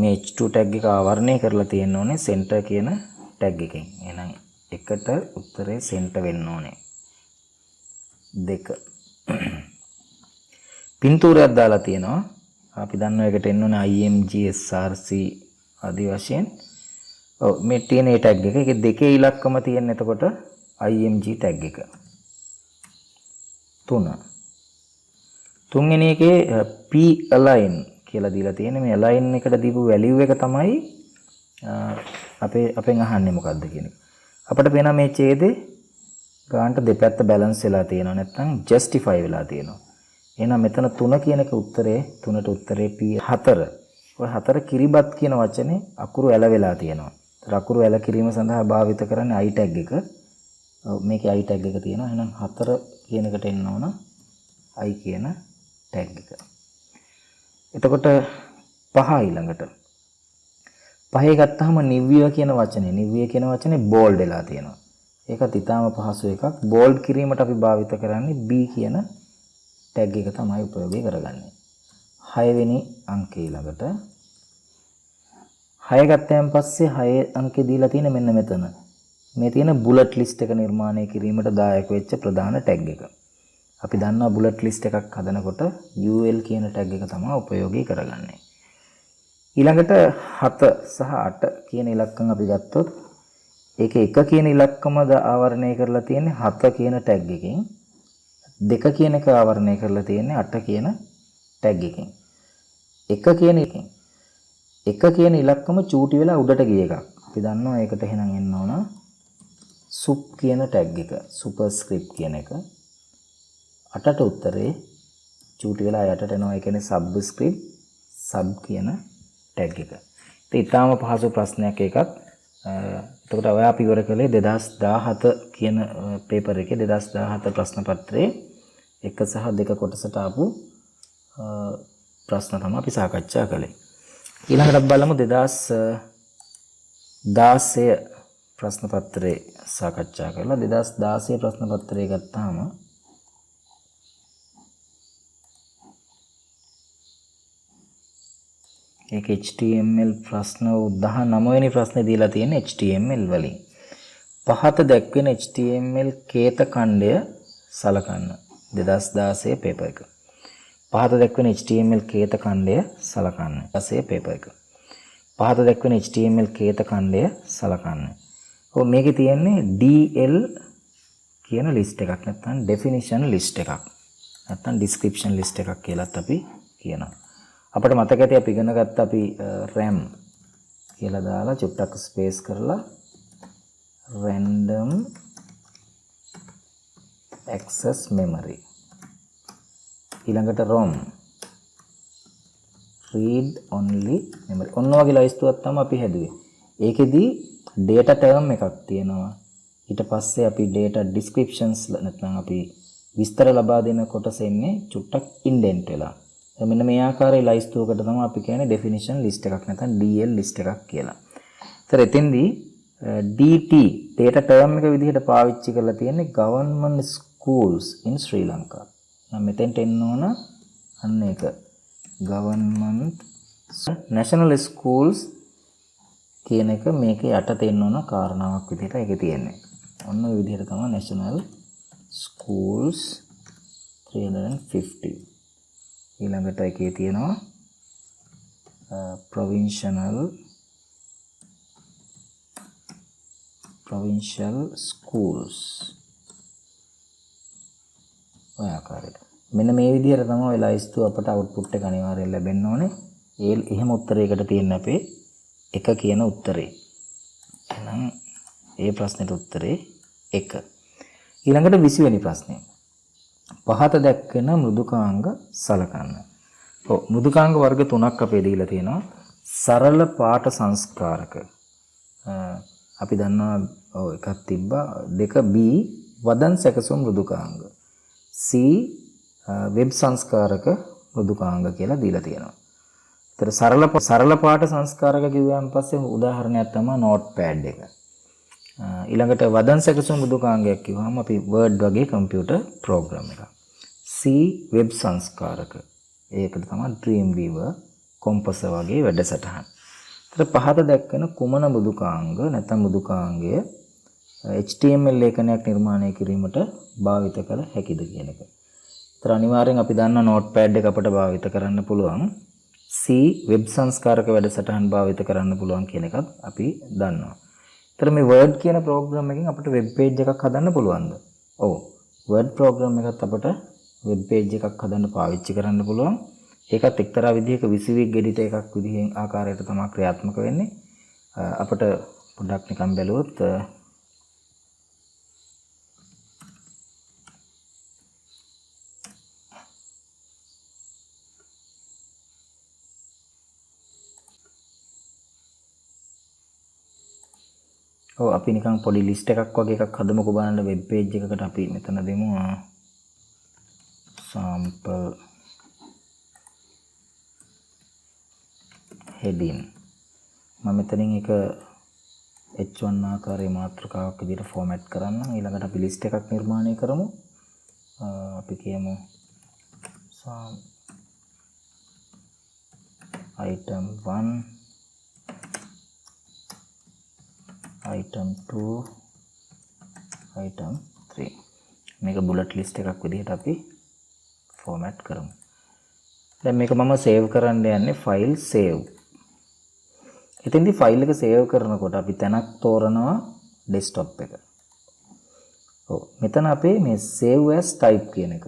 මේ H2 ටැග් එක ආවරණය කරලා තියෙන්න ඕනේ සෙන්ටර් කියන ටැග් එකෙන්. එහෙනම් එකට උත්තරේ සෙන්ටර් වෙන්න ඕනේ. 2 පින්තූරයක් දාලා තියෙනවා. අපි දන්නවා එකට එන්න ඕනේ img src ආදී වශයෙන්. ඔව් මේ තියෙන ඒ ටැග් එක. ඒකේ දෙකේ ඉලක්කම තියෙන එතකොට img ටැග් එක. 3 තුන්වෙනි එකේ p align කියලා දීලා තියෙන මේ align එකට දීපු value එක තමයි අපෙන් අහන්නේ මොකද්ද කියන එක. අපිට පේනවා මේ ඡේදේ ගානට දෙපැත්ත බැලන්ස් වෙලා තියෙනවා නැත්නම් ජස්ටිෆයි වෙලා තියෙනවා. එහෙනම් මෙතන 3 කියන එක උත්තරේ 3ට උත්තරේ P4. ඔය 4 කිරිබත් කියන වචනේ අකුරු ඇල වෙලා තියෙනවා. ඒතර අකුරු ඇල කිරීම සඳහා භාවිත කරන්නේ I tag එක. මේකේ I tag එක තියෙනවා. එහෙනම් 4 කියන එකට එන්න ඕන I කියන tag එක. එතකොට 5 ඊළඟට. 5 ගත්තාම නිව්‍ය කියන වචනේ bold වෙලා තියෙනවා. ඒකත් ඊටාම පහසු එකක්. bold කිරීමට අපි භාවිත කරන්නේ B කියන tag එක තමයි උපයෝගී කරගන්නේ. 6 වෙනි අංකය ඊළඟට 6 ගත්තයන් පස්සේ 6 අංකේ දීලා තියෙන මෙන්න මෙතන. මේ තියෙන bullet list එක නිර්මාණය කිරීමට දායක වෙච්ච ප්‍රධාන tag එක. අපි දන්නවා bullet list එකක් හදනකොට UL කියන tag එක තමයි උපයෝගී කරගන්නේ. ඊළඟට 7 සහ 8 කියන ඉලක්කම් අපි ගත්තොත් ඒකේ 1 කියන ඉලක්කමද ආවරණය කරලා තියෙන්නේ 7 කියන ටැග් එකකින්. 2 කියන එක ආවරණය කරලා තියෙන්නේ 8 කියන ටැග් එකකින්. 1 කියන ඉලක්කම චූටි වෙලා උඩට ගිය එකක්. අපි දන්නවා ඒකට එහෙනම් එන්න ඕන සුප් කියන ටැග් එක. සුපර්ස්ක්‍රිප්ට් කියන එක. 8ට උත්තරේ චූටි වෙලා යටට එනවා. ඒ කියන්නේ සබ්ස්ක්‍රිප්ට් සබ් කියන ටැග් එක. ඉතින් ඊටාම පහසු ප්‍රශ්නයක් ඒකත්. එතකොට ඔය අපි ඉවර කළේ 2017 කියන පේපර් එකේ 2017 ප්‍රශ්න පත්‍රයේ 1 සහ 2 කොටසට ආපු ප්‍රශ්න තමයි අපි සාකච්ඡා කළේ. ඊළඟට බලමු 2016 ප්‍රශ්න පත්‍රයේ සාකච්ඡා කරලා 2016 ප්‍රශ්න පත්‍රය ගත්තාම ඒක HTML ප්‍රශ්න 19 වෙනි ප්‍රශ්නේ දීලා තියෙන HTML වලින්. පහත දැක්වෙන HTML කේත ඛණ්ඩය සලකන්න. 2016 පේපර් එක. පහත දැක්වෙන HTML කේත ඛණ්ඩය සලකන්න. 2016 පේපර් එක. පහත දැක්වෙන HTML කේත ඛණ්ඩය සලකන්න. ඔව් මේකේ තියෙන්නේ DL කියන ලිස්ට් එකක් නැත්නම් definition ලිස්ට් එකක්. නැත්නම් description ලිස්ට් එකක් කියලාත් අපි කියනවා. අපිට මතක ඇති අපි ඉගෙන ගත්ත අපි RAM කියලා දාලා චුට්ටක් ස්පේස් කරලා random access memory ඊළඟට ROM read only memory ඔන්න වගේ ලයිස්තුවක් තමයි අපි හැදුවේ. ඒකෙදි data term එකක් තියෙනවා. ඊට පස්සේ අපි data descriptions නැත්නම් අපි විස්තර ලබා දෙන කොටස එන්නේ චුට්ටක් indent වෙලා. මෙන්න මේ ආකාරයේ ලයිස්තුවකට තමයි අපි කියන්නේ definition list එකක් නැත්නම් DL list එකක් කියලා. ඒතර එතෙන්දී DT data term එක විදිහට පාවිච්චි කරලා තියෙන්නේ government schools in Sri Lanka. මම මෙතෙන්ට එන්න ඕන අන්න ඒක. government national schools කියන එක මේකේ යටතේ එන්න ඕන කාරණාවක් විදිහට ඒකේ තියෙන්නේ. ඔන්න ඔය විදිහට තමයි national schools 350 ඊළඟට එකේ තියෙනවා provincial schools ඔය ආකාරයට මෙන්න මේ විදිහට තමයි ඔය ලයිස්තු අපට අවුට්පුට් එක අනිවාර්යයෙන් ලැබෙන්න ඕනේ. ඒ එහෙම උත්තරයකට තියෙන අපේ 1 කියන උත්තරේ. එහෙනම් ඒ ප්‍රශ්නෙට උත්තරේ 1. ඊළඟට 20 වෙනි ප්‍රශ්නේ. පහත දැක්වෙන මෘදුකාංග සලකන්න. ඔව් මෘදුකාංග වර්ග 3ක් අපේ දීලා තියෙනවා. සරල පාට සංස්කාරක. අපි දන්නවා ඔව් එකක් තිබ්බා 2B වදන් සැකසුම් මෘදුකාංග. C වෙබ් සංස්කාරක මෘදුකාංග කියලා දීලා තියෙනවා. ඒතර සරල පාට සංස්කාරක කිව්වයන් පස්සේ උදාහරණයක් තමයි නෝට්පෑඩ් එක. ඊළඟට වදන් සැකසුම් මෘදුකාංගයක් කිව්වම අපි Word වගේ කම්පියුටර් ප්‍රෝග්‍රෑම් එකක්. C වෙබ් සංස්කාරක. ඒකට තමයි Dreamweaver, Composer වගේ වැඩසටහන්. ඒතර පහත දැක්වෙන කුමන මෘදුකාංග නැත්නම් මෘදුකාංගය HTML ලේඛනයක් නිර්මාණය කිරීමට භාවිත කළ හැකිද කියන එක. ඒතර අනිවාර්යෙන් අපි දන්න නෝට්පෑඩ් එක අපිට භාවිත කරන්න පුළුවන්. C වෙබ් සංස්කාරක වැඩසටහන් භාවිත කරන්න පුළුවන් කියන එකත් අපි දන්නවා. ඒතර මේ Word කියන ප්‍රෝග්‍රෑම් එකෙන් අපිට වෙබ් පේජ් එකක් හදන්න පුළුවන්ද? ඔව්. Word ප්‍රෝග්‍රෑම් එකත් අපිට වෙබ් පේජ් එකක් හදන්න පාවිච්චි කරන්න පුළුවන්. ඒකත් එක්තරා විදිහක විසිවික් එඩිටර් එකක් විදිහෙන් ආකාරයට තමයි ක්‍රියාත්මක වෙන්නේ. අපිට පොඩ්ඩක් නිකන් බැලුවොත් ඔව් අපි නිකන් පොඩි ලිස්ට් එකක් වගේ එකක් හදමුකෝ බලන්න වෙබ් පේජ් එකකට අපි මෙතන දෙමු sample heading මම මෙතනින් එක H1 ආකාරයේ මාතෘකාවක් විදිහට ෆෝමැට් කරන්න. ඊළඟට අපි ලිස්ට් එකක් නිර්මාණය කරමු. අපි කියමු item 1 item 2 item 3 මේක බුලට් ලිස්ට් එකක් විදිහට අපි ෆෝමැට් කරමු. දැන් මේක මම සේව් කරන්න යන්නේ ෆයිල් සේව්. එතෙන්දී ෆයිල් එක සේව් කරනකොට අපි තැනක් තෝරනවා ඩෙස්ක්ටොප් එක. ඔව් මෙතන අපේ මේ save as type කියන එක.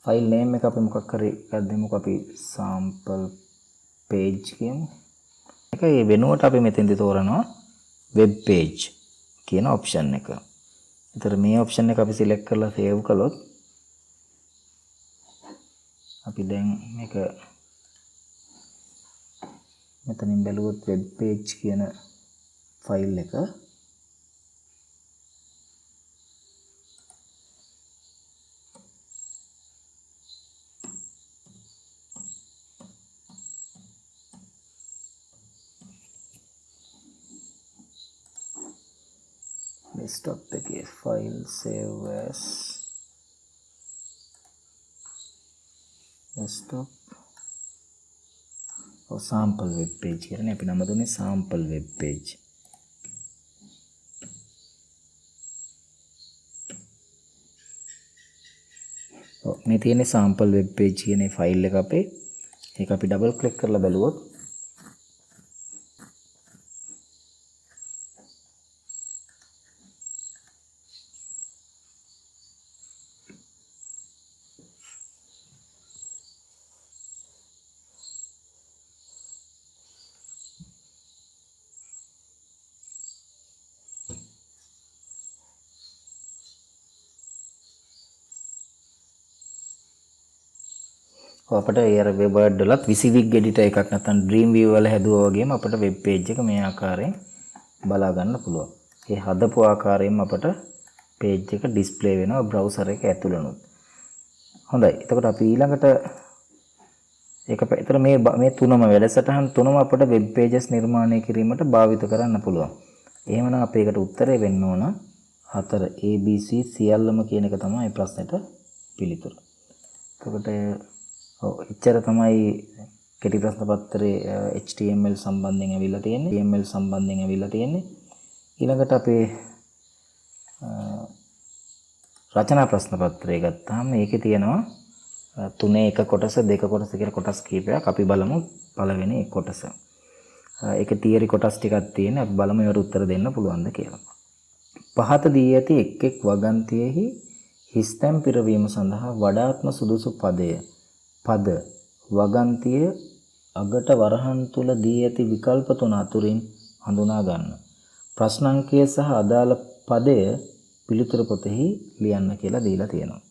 ෆයිල් නේම් එක අපි මොකක් හරි එකක් දෙමුකෝ අපි sample page කියමු. ඒක ඒ වෙනුවට අපි මෙතෙන්දී තෝරනවා web page කියන option එක. ඒතර මේ option එක අපි select කරලා save කළොත් අපි දැන් මේක මෙතනින් බැලුවොත් web page කියන ෆයිල් එක desktop එකේ file save as desktop sample web page කියන්නේ අපි නම දුන්නේ sample web page. මේ තියෙන්නේ sample web page කියන ෆයිල් එක අපේ. ඒක අපි ඩබල් ක්ලික් කරලා බලුවොත් අපිට ඒ Word වලත් VisiWig editor එකක් නැත්නම් Dreamweaver වල හැදුවා වගේම අපිට web page එක මේ ආකාරයෙන් බලා ගන්න පුළුවන්. ඒ හදපු ආකාරයෙන්ම අපිට page එක display වෙනවා browser එක ඇතුළනොත්. හොඳයි. එතකොට අපි ඊළඟට ඒක පැතර මේ තුනම වැඩසටහන් තුනම අපිට web pages නිර්මාණය කිරීමට භාවිත කරන්න පුළුවන්. එහෙමනම් අපි ඒකට උත්තරේ වෙන්න ඕන 4 ABC සියල්ලම කියන එක තමයි ප්‍රශ්නෙට පිළිතුර. එතකොට එච්චර තමයි කෙටි ප්‍රශ්න පත්‍රයේ HTML සම්බන්ධයෙන් ඇවිල්ලා තියෙන්නේ. ඊළඟට අපේ රචනා ප්‍රශ්න පත්‍රය ගත්තාම මේකේ තියෙනවා 3 1 කොටස 2 කොටස කියලා කොටස් කීපයක්. අපි බලමු පළවෙනි කොටස. ඒකේ තියරි කොටස් ටිකක් තියෙන. අපි බලමු ඒවට උත්තර දෙන්න පුළුවන්ද කියලා. පහත දී ඇති එක් එක් වගන්තියෙහි හිස්තැන් පිරවීම සඳහා වඩාත්ම සුදුසු පද වගන්තිය අගට වරහන් තුල දී ඇති විකල්ප තුන අතුරින් හඳුනා ගන්න. ප්‍රශ්නාංකය සහ අදාළ පදය පිළිතුරු පොතෙහි ලියන්න කියලා දීලා තියෙනවා.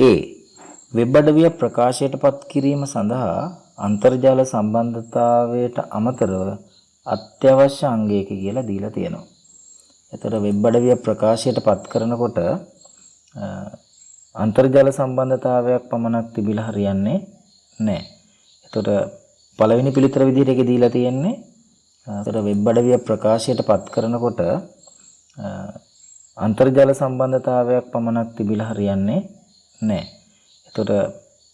A වෙබ් අඩවිය ප්‍රකාශයටපත් කිරීම සඳහා අන්තර්ජාල සම්බන්ධතාවයට අමතරව අත්‍යවශ්‍ය අංගයක කියලා දීලා තියෙනවා. එතකොට වෙබ් අඩවිය ප්‍රකාශයටපත් කරනකොට අන්තර්ජාල සම්බන්ධතාවයක් පමණක් තිබිලා හරියන්නේ නැහැ. එතකොට පළවෙනි පිළිතුර විදිහට ඒක දීලා තියෙන්නේ එතකොට වෙබ් අඩවිය ප්‍රකාශයටපත් කරනකොට අන්තර්ජාල සම්බන්ධතාවයක් පමණක් තිබිලා හරියන්නේ නැහැ. එතකොට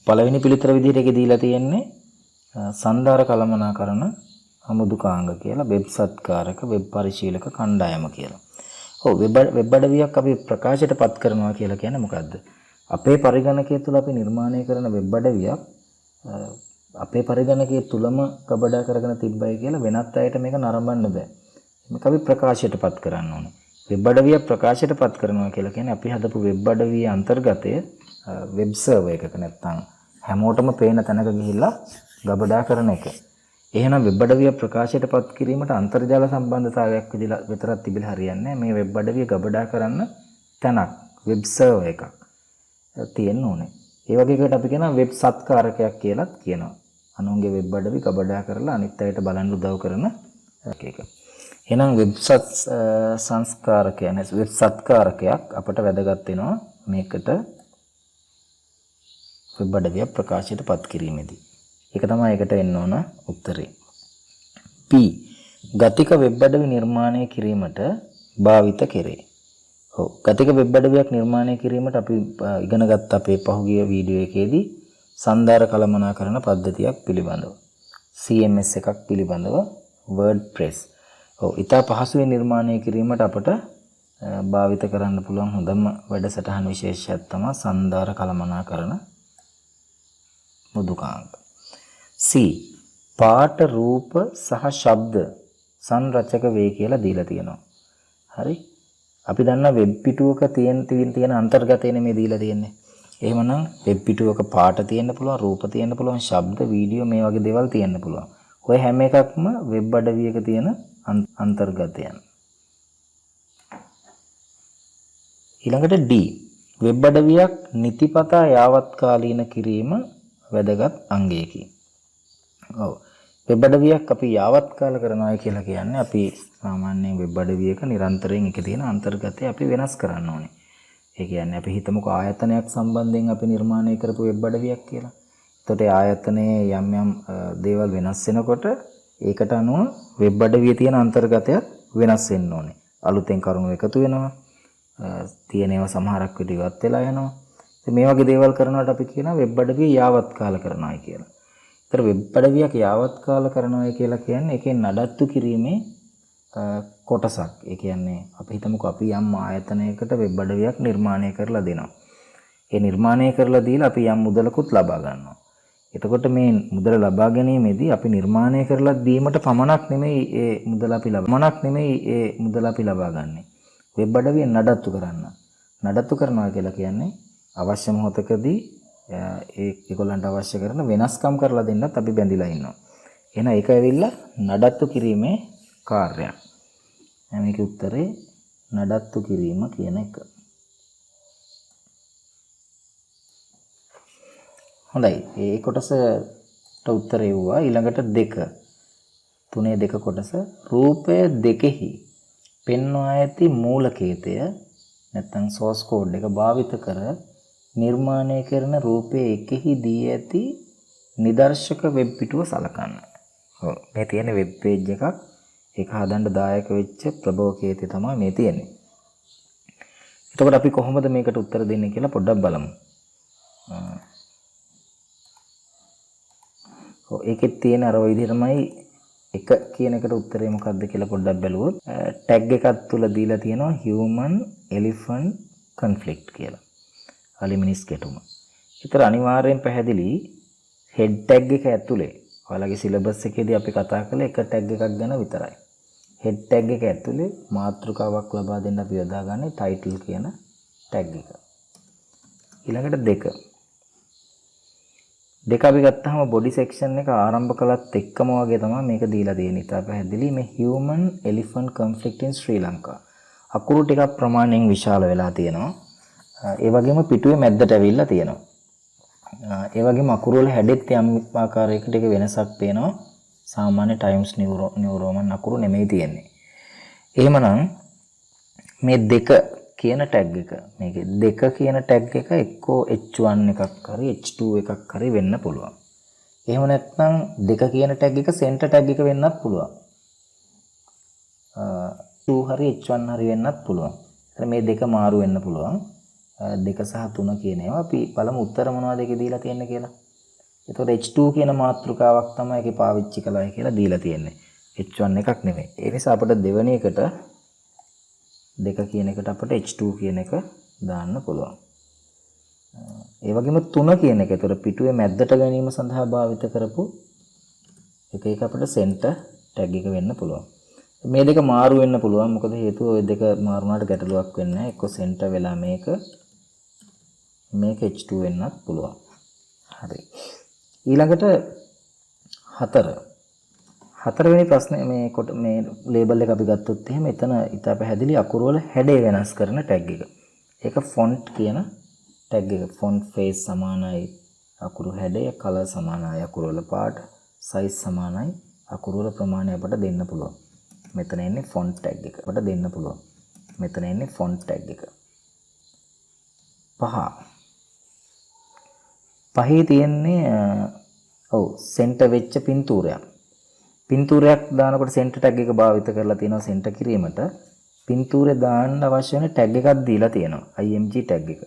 පළවෙනි පිළිතුර විදිහට ඒක දීලා තියෙන්නේ සන්දාර කළමනාකරණ අමුදුකාංග කියලා වෙබ් සත්කාරක වෙබ් පරිශීලක කණ්ඩායම කියලා. ඔව් වෙබ් අඩවියක් අපි ප්‍රකාශයටපත් කරනවා කියලා කියන්නේ මොකද්ද? අපේ පරිගණකය තුළ අපි නිර්මාණය කරන වෙබ් අඩවියක් අපේ පරිගණකයේ තුලම කබඩා කරගෙන තිබ්බයි කියලා වෙනත් අයට මේක නරඹන්න බෑ. මේක අපි ප්‍රකාශයටපත් කරන්න ඕනේ. වෙබ් අඩවියක් ප්‍රකාශයටපත් කරනවා කියලා කියන්නේ අපි හදපු වෙබ් අඩවියේ අන්තර්ගතය වෙබ් සර්වර් එකක නැත්තම් හැමෝටම පේන තැනක ගිහිල්ලා ගබඩා කරන එක. එහෙනම් වෙබ් අඩවිය ප්‍රකාශයටපත් කිරීමට අන්තර්ජාල සම්බන්ධතාවයක් විතරක් තිබිලා හරියන්නේ නැහැ. මේ වෙබ් අඩවිය ගබඩා කරන්න තැනක් වෙබ් සර්වර් එකක් තියෙන්න ඕනේ. ඒ වගේ එකට අපි කියනවා වෙබ් සත්කාරකයක් කියලාත් කියනවා. අනුන්ගේ වෙබ් අඩවි ගබඩා කරලා අනිත් අයට බලන්න උදව් කරන එක. එහෙනම් වෙබ් සංස්කාරකයක් වෙබ් සත්කාරකයක් අපට වැදගත් වෙනවා මේකට වෙබ් අඩවිය ප්‍රකාශයටපත් කිරීමේදී. ඒක තමයි ඒකට එන්න ඕන උත්තරේ. P ගතික වෙබ් අඩවි නිර්මාණය කිරීමට භාවිත කෙරේ. ඔව් ගතික වෙබ් අඩවියක් නිර්මාණය කිරීමට අපි ඉගෙන ගත්ත අපේ පහුගිය වීඩියෝ එකේදී සන්දාර කළමනාකරණ පද්ධතියක් පිළිබඳව CMS එකක් පිළිබඳව WordPress. ඔව් ඊට පහසුවෙන් නිර්මාණය කිරීමට අපට භාවිත කරන්න පුළුවන් හොඳම වැඩසටහන් විශේෂයක් තමයි සන්දාර කළමනාකරණ මුදුකාංග. C පාට රූප සහ ශබ්ද සංරචක වේ කියලා දීලා තියෙනවා. හරි. අපි දන්නා වෙබ් පිටුවක තියෙන අන්තර්ගතයනේ මේ දීලා තියෙන්නේ. එහෙමනම් වෙබ් පිටුවක පාට තියෙන්න පුළුවන්, රූප තියෙන්න පුළුවන්, ශබ්ද, වීඩියෝ මේ වගේ දේවල් තියෙන්න පුළුවන්. ඔය හැම එකක්ම වෙබ් අඩවියක තියෙන අන්තර්ගතයන්. ඊළඟට D. වෙබ් අඩවියක් නිතිපතා යාවත්කාලීන කිරීම වැදගත් අංගයකි. ඔව්. වෙබ් අඩවියක් අපි යාවත්කාල කරනවා කියලා කියන්නේ අපි සාමාන්‍යයෙන් වෙබ් අඩවියක නිරන්තරයෙන් එකේ තියෙන අන්තර්ගතය අපි වෙනස් කරන්න ඕනේ. ඒ කියන්නේ අපි හිතමුකෝ ආයතනයක් සම්බන්ධයෙන් අපි නිර්මාණය කරපු වෙබ් අඩවියක් කියලා. එතකොට ඒ ආයතනයේ යම් යම් දේවල් වෙනස් වෙනකොට ඒකට අනුව වෙබ් අඩවියේ තියෙන අන්තර්ගතයත් වෙනස් වෙන්න ඕනේ. අලුතෙන් කරුණු එකතු වෙනවා. තියෙන ඒවා සමහරක් විට ඉවත් වෙලා යනවා. ඉතින් මේ වගේ දේවල් කරනකොට අපි කියනවා වෙබ් අඩවිය යාවත්කාල කරනවායි කියලා. ඒතර වෙබ් අඩවියක් යාවත්කාල කරනවායි කියලා කියන්නේ ඒකෙන් නඩත්තු කිරීමේ කොටසක්. ඒ කියන්නේ අපි හිතමුකෝ අපි යම් ආයතනයකට වෙබ් අඩවියක් නිර්මාණය කරලා දෙනවා. ඒ නිර්මාණය කරලා දීලා අපි යම් මුදලකුත් ලබා ගන්නවා. එතකොට මේ මුදල ලබා ගැනීමේදී අපි නිර්මාණය කරලා දීමට පමණක් නෙමෙයි ඒ මුදල අපි ලබා ගන්නෙ. වෙබ් අඩවිය නඩත්තු කරන්න. නඩත්තු කරනවා කියලා කියන්නේ අවශ්‍ය මොහොතකදී ඒගොල්ලන්ට අවශ්‍ය කරන වෙනස්කම් කරලා දෙන්නත් අපි බැඳිලා ඉන්නවා. එහෙනම් ඒක ඇවිල්ලා නඩත්තු කිරීමේ කාර්යයක්. මේකේ උත්තරේ නඩත්තු කිරීම කියන එක. හොඳයි. ඒ කොටසට උත්තරේ වුණා. ඊළඟට 2. 3 2 කොටස රූපය දෙකෙහි පෙන්වා ඇති මූලකේතය නැත්නම් source code එක භාවිත කර නිර්මාණය කරන රූපයේ එකෙහි දී ඇති නිදර්ශක වෙබ් පිටුව සලකන්න. ඔව් මේ තියෙන වෙබ් පේජ් එකක් ඒක හදන්න දායක වෙච්ච ප්‍රභවකේතය තමයි මේ තියෙන්නේ. එතකොට අපි කොහොමද මේකට උත්තර දෙන්නේ කියලා පොඩ්ඩක් බලමු. ඔව් ඒකෙත් තියෙන අර ওই විදිහටමයි එක කියන එකට උත්තරේ මොකක්ද කියලා පොඩ්ඩක් බැලුවොත් ටැග් එකක් තුල දීලා තියෙනවා human elephant conflict කියලා. අලිමිනිස් ගැටුම. ඒතර අනිවාර්යෙන් පැහැදිලි head tag එක ඇතුලේ ඔයාලගේ සිලබස් එකේදී අපි කතා කළේ එක tag එකක් ගැන විතරයි. head tag එක ඇතුලේ මාතෘකාවක් ලබා දෙන්න අපි යොදාගන්නේ title කියන tag එක. ඊළඟට 2 අපි ගත්තාම body section එක ආරම්භ කළත් එක්කම වගේ තමයි මේක දීලා තියෙන්නේ. ඉතින් පැහැදිලි මේ human elephant conflict in Sri Lanka. අකුරු ටිකක් ප්‍රමාණයෙන් විශාල වෙලා තියෙනවා. ඒ වගේම පිටුවේ මැද්දට ඇවිල්ලා තියෙනවා. ඒ වගේම අකුරු වල හැඩෙත් යම් ආකාරයකට එක වෙනසක් පේනවා. සාමාන්‍ය Times New Roman අකුරු නෙමෙයි තියෙන්නේ. එහෙමනම් මේ 2 කියන ටැග් එක මේකේ 2 කියන ටැග් එක එක්කෝ H1 එකක් හරි H2 එකක් හරි වෙන්න පුළුවන්. එහෙම නැත්නම් 2 කියන ටැග් එක සෙන්ටර් ටැග් එක වෙන්නත් පුළුවන්. 2 හරි H1 හරි වෙන්නත් පුළුවන්. මේ දෙක මාරු වෙන්න පුළුවන්. 2 සහ 3 කියන ඒවා අපි බලමු උත්තර මොනවද ඒකේ දීලා තියෙන්නේ කියලා. එතකොට H2 කියන මාතෘකාවක් තමයි ඒකේ පාවිච්චි කළායි කියලා දීලා තියෙන්නේ. H1 එකක් නෙමෙයි. ඒ නිසා අපිට දෙවෙනි එකට 2 කියන එකට අපිට H2 කියන එක දාන්න පුළුවන්. ඒ වගේම 3 කියන එක. ඒතර පිටුවේ මැද්දට ගැනීම සඳහා භාවිත කරපු එක අපිට center tag එක වෙන්න පුළුවන්. මේ දෙක මාරු වෙන්න පුළුවන්. මොකද හේතුව ওই දෙක මාරු වුණාට ගැටලුවක් වෙන්නේ නැහැ. එක්ක center වෙලා මේක H2 වෙන්නත් පුළුවන්. හරි. ඊළඟට 4 හතරවෙනි ප්‍රශ්නේ මේ ලේබල් එක අපි ගත්තොත් එහෙම එතන ඉතා පැහැදිලි අකුරු වල හැඩය වෙනස් කරන ටැග් එක. ඒක font කියන ටැග් එක. font face සමානයි අකුරු හැඩය, color සමානයි අකුරු වල පාට, size සමානයි අකුරු වල ප්‍රමාණය අපට දෙන්න පුළුවන්. මෙතන එන්නේ font tag එක. අපට දෙන්න පුළුවන්. මෙතන එන්නේ font tag එක. 5 පහේ තියෙන්නේ center වෙච්ච පින්තූරයක්. පින්තූරයක් දානකොට center tag එක භාවිත කරලා තියෙනවා center කිරීමට. පින්තූරේ දාන්න අවශ්‍ය වෙන tag එකක් දීලා තියෙනවා. img tag එක.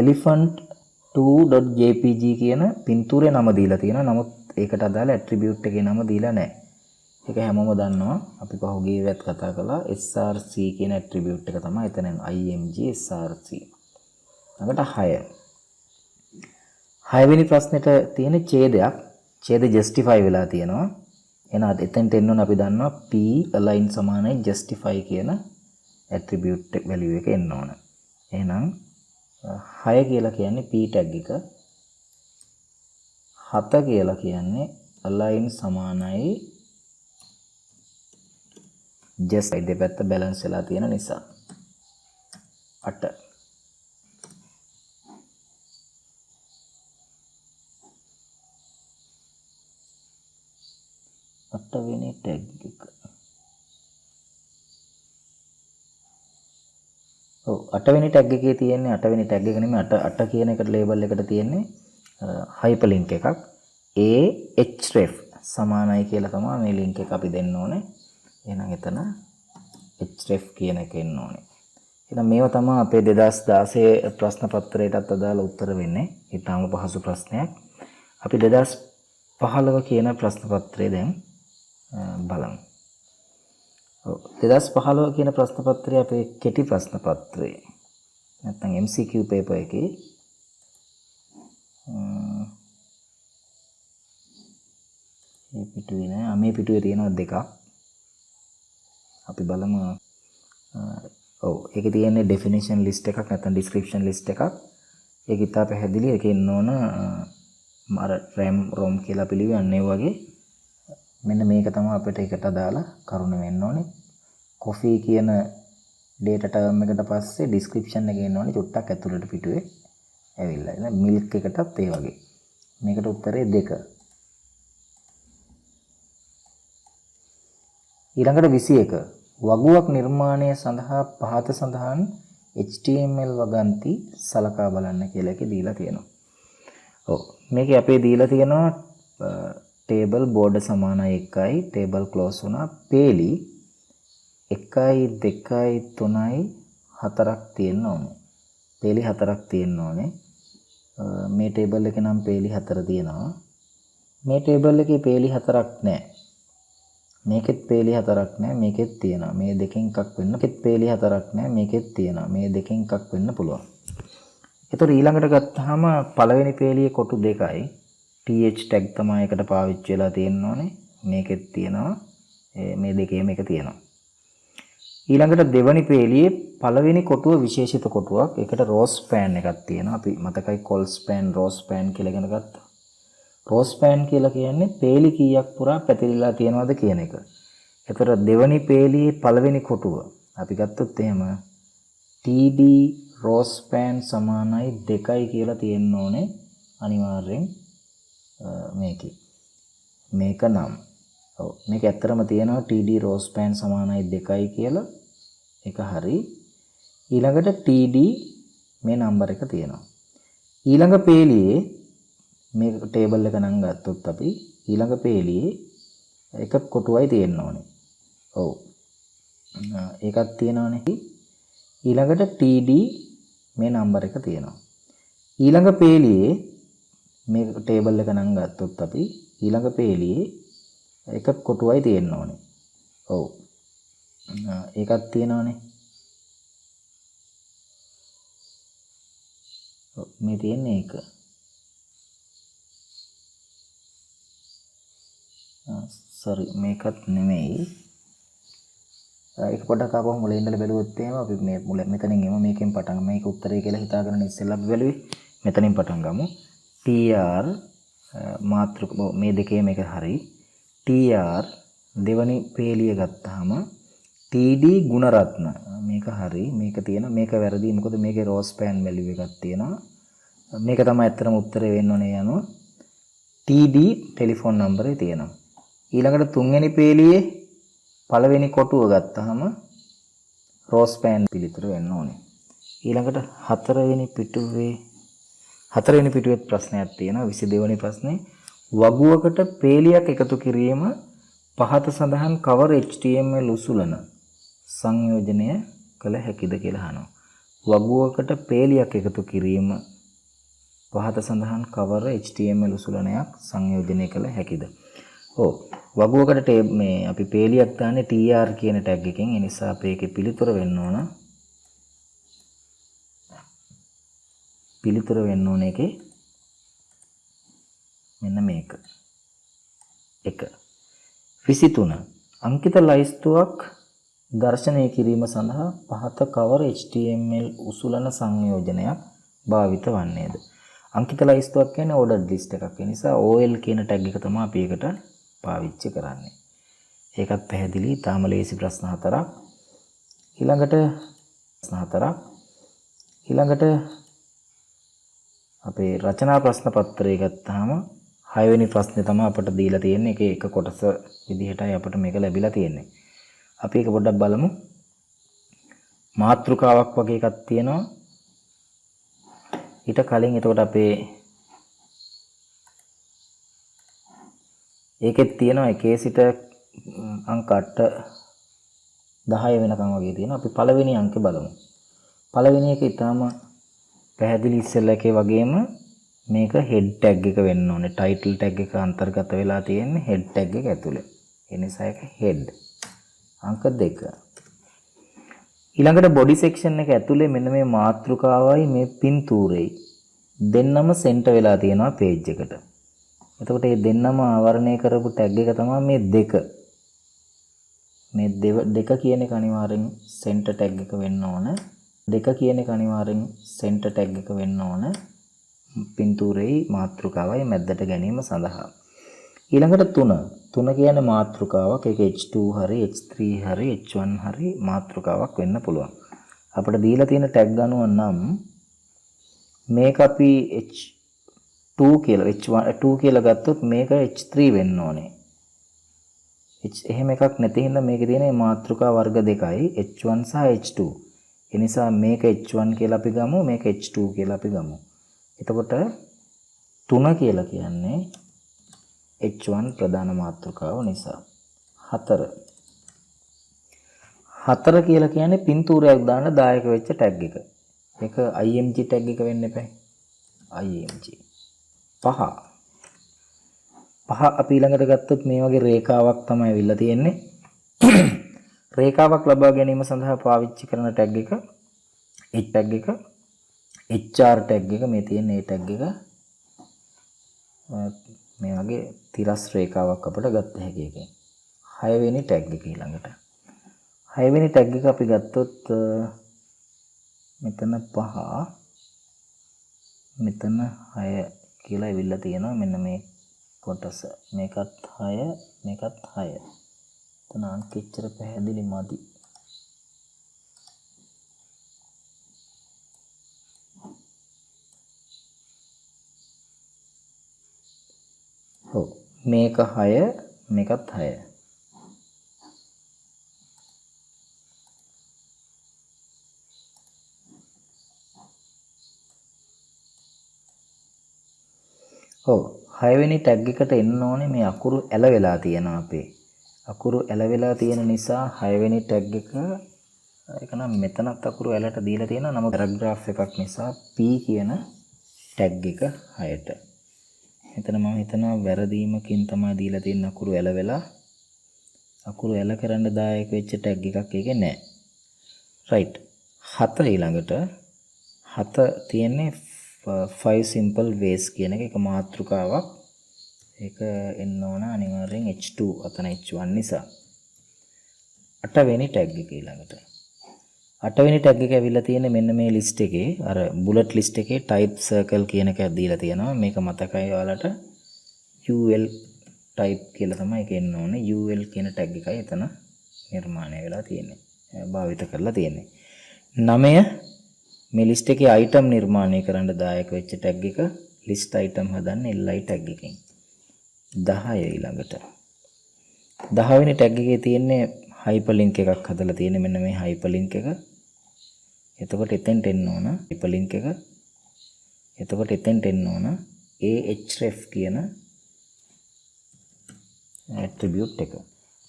elephant2.jpg කියන පින්තූරේ නම දීලා තියෙනවා. නමුත් ඒකට අදාළ attribute එකේ නම දීලා නැහැ. ඒක හැමෝම දන්නවා. අපි පහුගිය වෙත් කතා කළා src කියන attribute එක තමයි එතන img src. ළඟට 6 වෙනි ප්‍රශ්නෙට තියෙන ඡේදයක් ඡේද justify වෙලා තියෙනවා. එහෙනම් එතෙන්ට එන්න ඕන අපි දන්නවා p align සමානයි justify කියන attribute value එක එන්න ඕන. එහෙනම් 6 කියලා කියන්නේ p tag එක. 7 කියලා කියන්නේ align සමානයි justify දෙපැත්ත balance වෙලා තියෙන නිසා. 8 8වෙනි tag එක. ඔව් 8වෙනි tag එකේ තියෙන්නේ 8වෙනි tag එක නෙමෙයි 8 කියන එකට label එකට තියෙන්නේ hyperlink එකක්. href සමානයි කියලා තමයි මේ link එක අපි දෙන්න ඕනේ. එහෙනම් එතන href කියන එක එන්න ඕනේ. එහෙනම් මේවා තමයි අපේ 2016 ප්‍රශ්න පත්‍රයටත් අදාළ උත්තර වෙන්නේ. ඊටාම පහසු ප්‍රශ්නයක්. අපි 2015 කියන ප්‍රශ්න පත්‍රය දැන් බලමු. ඔව් 2015 කියන ප්‍රශ්න පත්‍රය අපේ කෙටි ප්‍රශ්න පත්‍රය. නැත්නම් MCQ paper එකේ මේ පිටුවේ නෑ මේ පිටුවේ තියෙනවා දෙකක්. අපි බලමු. ඔව් ඒකේ තියෙන්නේ definition list එකක් නැත්නම් description list එකක්. ඒක ඉතා පැහැදිලි. ඒකේ ඉන්න ඕන අර RAM ROM කියලා පිළිගන්නේ වගේ. මෙන්න මේක තමයි අපිට එකට අදාළ කරුණ වෙන්න ඕනේ. coffee කියන data term එකට පස්සේ description එකේ එන්න ඕනේ චුට්ටක් ඇතුළට පිටුවේ ඇවිල්ලා. එහෙනම් milk එකටත් ඒ වගේ. මේකට උත්තරේ 2. ඊළඟට 21 වගුවක් නිර්මාණය සඳහා පහත සඳහන් HTML වගන්ති සලකා බලන්න කියලා එකේ දීලා තියෙනවා. ඔව් මේකේ අපේ දීලා තියෙනවා table border සමානයි 1යි table close වුණා පේලි 1යි 2යි 3යි 4ක් තියෙන්න ඕනේ. පේලි 4ක් තියෙන්න ඕනේ. මේ table එකේ නම් පේලි 4 තියෙනවා. මේ table එකේ පේලි 4ක් නැහැ. මේකෙත් පේලි 4ක් නැහැ. මේකෙත් තියෙනවා. මේ දෙකෙන් එකක් වෙන්න. මේකෙත් පේලි 4ක් නැහැ. මේකෙත් තියෙනවා. මේ දෙකෙන් එකක් වෙන්න පුළුවන්. ඒතර ඊළඟට ගත්තාම පළවෙනි පේලියේ කොටු දෙකයි th tag තමයි එකට පාවිච්චි වෙලා තියෙන්න ඕනේ. මේකෙත් තියෙනවා. මේ දෙකේම එක තියෙනවා. ඊළඟට දෙවනි පේලියේ පළවෙනි කොටුව විශේෂිත කොටුවක්. ඒකට row span එකක් තියෙනවා. අපි මතකයි col span row span කියලා ඉගෙන ගත්තා. row span කියලා කියන්නේ පේලි කීයක් පුරා පැතිරිලා තියෙනවද කියන එක. ඒතර දෙවනි පේලියේ පළවෙනි කොටුව අපි ගත්තොත් එහෙම td row span සමානයි 2යි කියලා තියෙන්න ඕනේ අනිවාර්යෙන් මේකේ. මේක නම් ඔව් මේක ඇත්තටම තියෙනවා td row span සමානයි 2යි කියලා. ඒක හරි. ඊළඟට td මේ නම්බර එක තියෙනවා. ඊළඟ පේලියේ මේ ටේබල් එක නම් ගත්තොත් අපි ඊළඟ පේලියේ එක කොටුවයි තියෙන්න ඕනේ. ඔව්. ඒකක් තියෙනවනේ. ඊළඟට td මේ නම්බර එක තියෙනවා. ඊළඟ පේලියේ මේ ටේබල් එක නම් ගත්තොත් අපි ඊළඟ පේලියේ එක කොටුවයි තියෙන්න ඕනේ. ඔව්. ඒකක් තියෙනවනේ. ඔව් මේ තියෙන්නේ ඒක. sorry මේකත් නෙමෙයි. ඒක පොඩ්ඩක් ආපහු මුලින් ඉඳලා බැලුවොත් එහෙම අපි මේ මෙතනින් එමු මේකෙන් පටන් මේක උත්තරය කියලා හිතාගෙන ඉස්සෙල්ලා අපි බැලුවේ. මෙතනින් පටන් ගමු. tr මාත්‍රික මේ දෙකේ මේක හරි. tr දෙවනි පේලිය ගත්තාම td ගුණරත්න මේක හරි. මේක තියෙන මේක වැරදි. මොකද මේකේ row span value එකක් තියෙනවා. මේක තමයි ඇත්තටම උත්තරේ වෙන්න ඕනේ යනවා. td ටෙලිෆෝන් නම්බරේ තියෙනවා. ඊළඟට තුන්වෙනි පේලියේ පළවෙනි කොටුව ගත්තාම row span පිළිතුර වෙන්න ඕනේ. ඊළඟට හතරවෙනි පිටුවේ ප්‍රශ්නයක් තියෙනවා. 22 වෙනි ප්‍රශ්නේ වගුවකට පේලියක් එකතු කිරීම පහත සඳහන් cover html උසුලන සංයෝජනය කළ හැකිද කියලා අහනවා. වගුවකට පේලියක් එකතු කිරීම පහත සඳහන් cover html උසුලනයක් සංයෝජනය කළ හැකිද? ඔව්. වගුවකට මේ අපි පේලියක් දාන්නේ tr කියන ටැග් එකෙන්. ඒ නිසා අපි ඒකේ පිළිතුර වෙන්න ඕන. පිළිතුර වෙන්න ඕන එකේ මෙන්න මේක. 1. 23. අංකිත ලයිස්තුවක් දර්ශනය කිරීම සඳහා පහත කවර HTML උසුලන සංයෝජනයක් භාවිත වන්නේද? අංකිත ලයිස්තුවක් කියන්නේ ordered list එකක්. ඒ නිසා OL කියන ටැග් එක තමයි අපි ඒකට පාවිච්චි කරන්නේ. ඒකත් පැහැදිලි. තාම ලේසි ප්‍රශ්න 4ක්. ඊළඟට අපේ රචනා ප්‍රශ්න පත්‍රය ගත්තාම 6 වෙනි ප්‍රශ්නේ තමයි අපට දීලා තියෙන්නේ. ඒකේ එක කොටස විදිහටයි අපට මේක ලැබිලා තියෙන්නේ. අපි ඒක පොඩ්ඩක් බලමු. මාතෘකාවක් වගේ එකක් තියෙනවා. ඊට කලින් එතකොට අපේ ඒකෙත් තියෙනවා එකේ සිට අංක 8 10 වෙනකම් වගේ තියෙනවා. අපි පළවෙනි අංකේ බලමු. පළවෙනි එක ඊටාම පැහැදිලි ඉස්සෙල්ලා එකේ වගේම මේක head tag එක වෙන්න ඕනේ. title tag එක අන්තර්ගත වෙලා තියෙන්නේ head tag එක ඇතුලේ. ඒ නිසා ඒක head. අංක 2. ඊළඟට body section එක ඇතුලේ මෙන්න මේ මාතෘකාවයි මේ පින්තූරෙයි දෙන්නම center වෙලා තියෙනවා page එකට. එතකොට මේ දෙන්නම ආවරණය කරපු tag එක තමයි මේ 2. මේ දෙක කියන එක අනිවාර්යෙන් center tag එක වෙන්න ඕන. 2 කියන එක අනිවාර්යෙන් center tag එක වෙන්න ඕන. පින්තූරේ මාතෘකාවයි මැද්දට ගැනීම සඳහා. ඊළඟට 3. 3 කියන්නේ මාතෘකාවක්. ඒක H2 හරි H3 හරි H1 හරි මාතෘකාවක් වෙන්න පුළුවන්. අපිට දීලා තියෙන tag අනුව නම් මේක අපි H2 කියලා H2 කියලා ගත්තොත් මේක H3 වෙන්න ඕනේ. එහෙම එකක් නැති හින්දා මේකේ තියෙන මාතෘකා වර්ග දෙකයි H1 සහ H2. ඒ නිසා මේක H1 කියලා අපි ගමු, මේක H2 කියලා අපි ගමු. එතකොට 3 කියලා කියන්නේ H1 ප්‍රධාන මාතෘකාව නිසා. 4 කියලා කියන්නේ පින්තූරයක් දාන්න දායක වෙච්ච ටැග් එක. ඒක img ටැග් එක වෙන්න එපා. img. 5 අපි ඊළඟට ගත්තොත් මේ වගේ රේඛාවක් තමයි අවිල්ලා තියෙන්නේ. රේඛාවක් ලබා ගැනීම සඳහා පාවිච්චි කරන ටැග් එක H ටැග් එක HR ටැග් එක මේ තියෙන මේ ටැග් එක මේ වගේ තිරස් රේඛාවක් අපිට ගත්ත හැකි එකෙන් 6 වෙනි ටැග් එක ඊළඟට 6 වෙනි ටැග් එක අපි ගත්තොත් මෙතන 5 මෙතන 6 කියලා ඉවිල්ලා තියෙනවා මෙන්න මේ කොටස මේකත් 6 මේකත් 6 එතන අංක එච්චර පැහැදිලි මදි ඔව් මේක 6 මේකත් 6 ඔව් 6 වෙනි ටැග් එකට එන්න ඕනේ මේ අකුරු ඇල වෙලා තියෙනවා අපේ අකුරු ඇල වෙලා තියෙන නිසා 6 වෙනි ටැග් එක ඒක නම් මෙතනත් අකුරු ඇලට දීලා තියෙනවා නමුත් පැරග්‍රාෆ් එකක් නිසා P කියන ටැග් එක 6ට එතන මම හිතනවා වැරදීමකින් තමයි දීලා තියෙන අකුරු ඇල වෙලා අකුරු ඇල කරන්න දායක වෙච්ච ටැග් එකක් ඒකේ නැහැ. right. 7 ඊළඟට 7 තියෙන්නේ 5 simple ways කියන එක මාතෘකාවක්. ඒක එන්න ඕන අනිවාර්යෙන් H2 අතන H1 නිසා. 8 වෙනි ටැග් එක ඊළඟට. 8 වෙනි ටැග් එක ඇවිල්ලා තියෙන්නේ මෙන්න මේ ලිස්ට් එකේ අර බුලට් ලිස්ට් එකේ type circle කියන එක දීලා තියෙනවා. මේක මතකයි ඔයාලට UL type කියලා තමයි ඒක එන්න ඕනේ. UL කියන ටැග් එකයි එතන නිර්මාණය වෙලා තියෙන්නේ. භාවිත කරලා තියෙන්නේ. 9 මේ ලිස්ට් එකේ item නිර්මාණය කරන්න දායක වෙච්ච ටැග් එක list item හදන්නේ li ටැග් එකකින්. 10 ඊළඟට 10 වෙනි ටැග් එකේ තියෙන්නේ hyperlink එකක් හදලා තියෙන්නේ මෙන්න මේ hyperlink එක. එතකොට එතෙන්ට එන්න ඕන hyperlink එක. එතකොට එතෙන්ට එන්න ඕන ahref කියන attribute එක.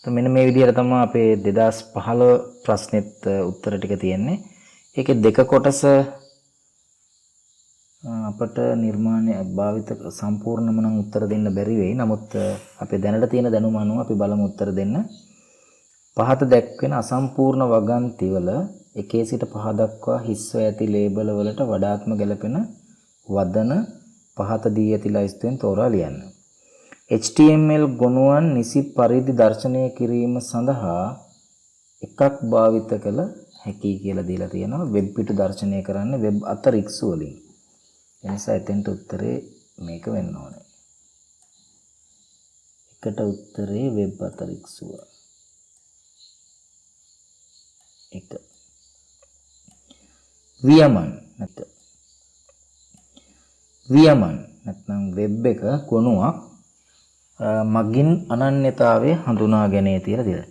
તો මෙන්න මේ විදිහට තමයි අපේ 2015 ප්‍රශ්නෙත් උත්තර ටික තියෙන්නේ. ඒකේ දෙක කොටස අපට නිර්මාණය භාවිත සම්පූර්ණම නම් උත්තර දෙන්න බැරි වෙයි. නමුත් අපේ දැනට තියෙන දැනුම අනුව අපි බලමු උත්තර දෙන්න. පහත දැක්වෙන අසම්පූර්ණ වගන්තිවල 1 සිට 5 දක්වා හිස්ව ඇති ලේබල් වලට වඩාත්ම ගැලපෙන වදන පහත දී ඇති ලයිස්තුවෙන් තෝරා ලියන්න. HTML ගොනුවන් නිසි පරිදි දර්ශනය කිරීම සඳහා එකක් භාවිත කළ හැකි කියලා දීලා තියෙනවා. වෙබ් පිටු දර්ශනය කරන්න වෙබ් අතරික්සු වලින්. ඒ නිසා එතෙන්ට උත්තරේ මේක වෙන්න ඕනේ. එකට උත්තරේ වෙබ් අතරික්සුව. එක. වියමන් නැත්නම් වෙබ් එක ගොනුවක් මගින් අනන්‍යතාවය හඳුනා ගැනීම කියලා දෙනවා.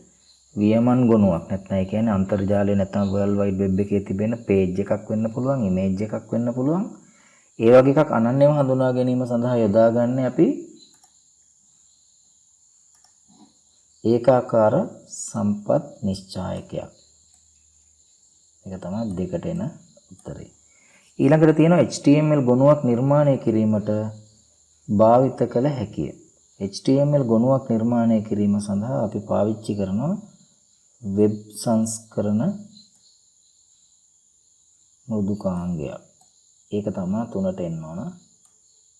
වියමන් ගොනුවක් නැත්නම් ඒ කියන්නේ අන්තර්ජාලය නැත්නම් World Wide Web එකේ තිබෙන page එකක් වෙන්න පුළුවන්, image එකක් වෙන්න පුළුවන්. ඒ වගේ එකක් අනන්‍යව හඳුනා ගැනීම සඳහා යොදාගන්නේ අපි ඒකාකාර සම්පත් නිශ්චායකයක්. ඒක තමයි දෙකට එන උත්තරේ. ඊළඟට තියෙනවා HTML ගොනුවක් නිර්මාණය කිරීමට භාවිත කළ හැකිය. HTML ගොනුවක් නිර්මාණය කිරීම සඳහා අපි පාවිච්චි කරනවා වෙබ් සංස්කරණ මෘදුකාංගයක්. ඒක තමයි 3ට එන්න ඕන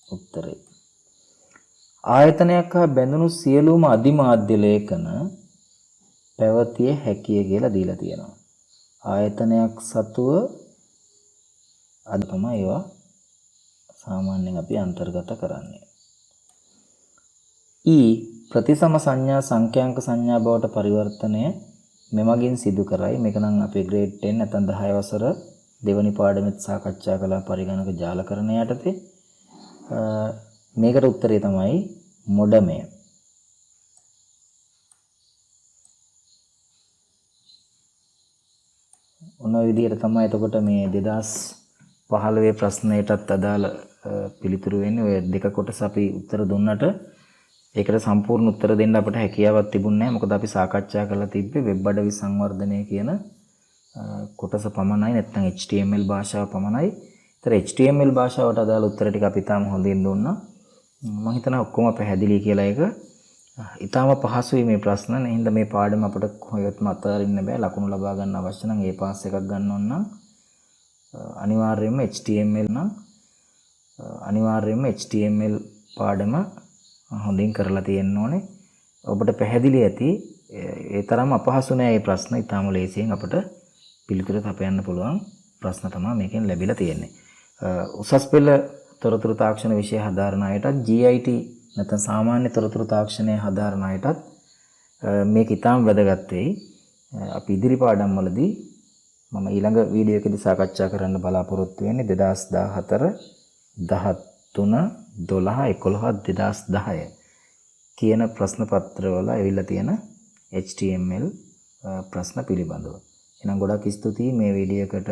උත්තරේ. ආයතනයක් හා බැඳුණු සියලුම අධිමාධ්‍ය ලේඛන පැවතිය හැකිය කියලා දීලා තියෙනවා. ආයතනයක් සතුව අද තමයි ඒවා සාමාන්‍යයෙන් අපි අන්තර්ගත කරන්නේ. ප්‍රතිසම සංඥා සංඛ්‍යාංක සංඥා බවට පරිවර්තනය මෙමගින් සිදු කරයි. මේක නම් අපේ grade 10 නැත්නම් 10 වසර දෙවනි පාඩමෙත් සාකච්ඡා කළා පරිගණක ජාලකරණය යටතේ. මේකට උත්තරේ තමයි මොඩමය. ඔන්න ඔය විදිහට තමයි එතකොට මේ 2015 ප්‍රශ්නයටත් අදාළ පිළිතුරු වෙන්නේ. ඔය දෙක කොටස අපි උත්තර දුන්නට ඒකට සම්පූර්ණ උත්තර දෙන්න අපට හැකියාවක් තිබුණේ නැහැ. මොකද අපි සාකච්ඡා කරලා තිබ්බේ වෙබ් අඩවි සංවර්ධනය කියන කොටස පමණයි, නැත්නම් HTML භාෂාව පමණයි. ඒතර HTML භාෂාවට අදාළ උත්තර ටික අපි තාම හොඳින් දුන්නා. මම හිතනවා ඔක්කොම පැහැදිලි කියලා. ඒක ඊටාම පහසුයි මේ ප්‍රශ්න. එහෙනම් මේ පාඩම අපිට කොහෙත්ම අතාරින්න බෑ. ලකුණු ලබා ගන්න අවශ්‍ය නම් ඒ පාස් එකක් ගන්න ඕන නම් අනිවාර්යයෙන්ම HTML පාඩම හොඳින් කරලා තියෙන්න ඕනේ. ඔබට පැහැදිලි ඇති ඒ තරම් අපහසු නෑ මේ ප්‍රශ්න. ඊටාම ලේසියෙන් අපිට පිළිතුරු තපයන්න පුළුවන් ප්‍රශ්න තමයි මේකෙන් ලැබිලා තියෙන්නේ. උසස් පෙළ තොරතුරු තාක්ෂණ විෂය හදාරන අයටත් GIT නැත්නම් සාමාන්‍ය තොරතුරු තාක්ෂණය හදාරන අයටත් මේක ඊටාම වැදගත් වෙයි. අපි ඉදිරි පාඩම් වලදී මම ඊළඟ වීඩියෝ එකේදී සාකච්ඡා කරන්න බලාපොරොත්තු වෙන්නේ 2014 13 12 11 2010 කියන ප්‍රශ්න පත්‍රවල ඇවිල්ලා තියෙන HTML ප්‍රශ්න පිළිබඳව. එහෙනම් ගොඩක් ස්තුතියි මේ වීඩියෝ එකට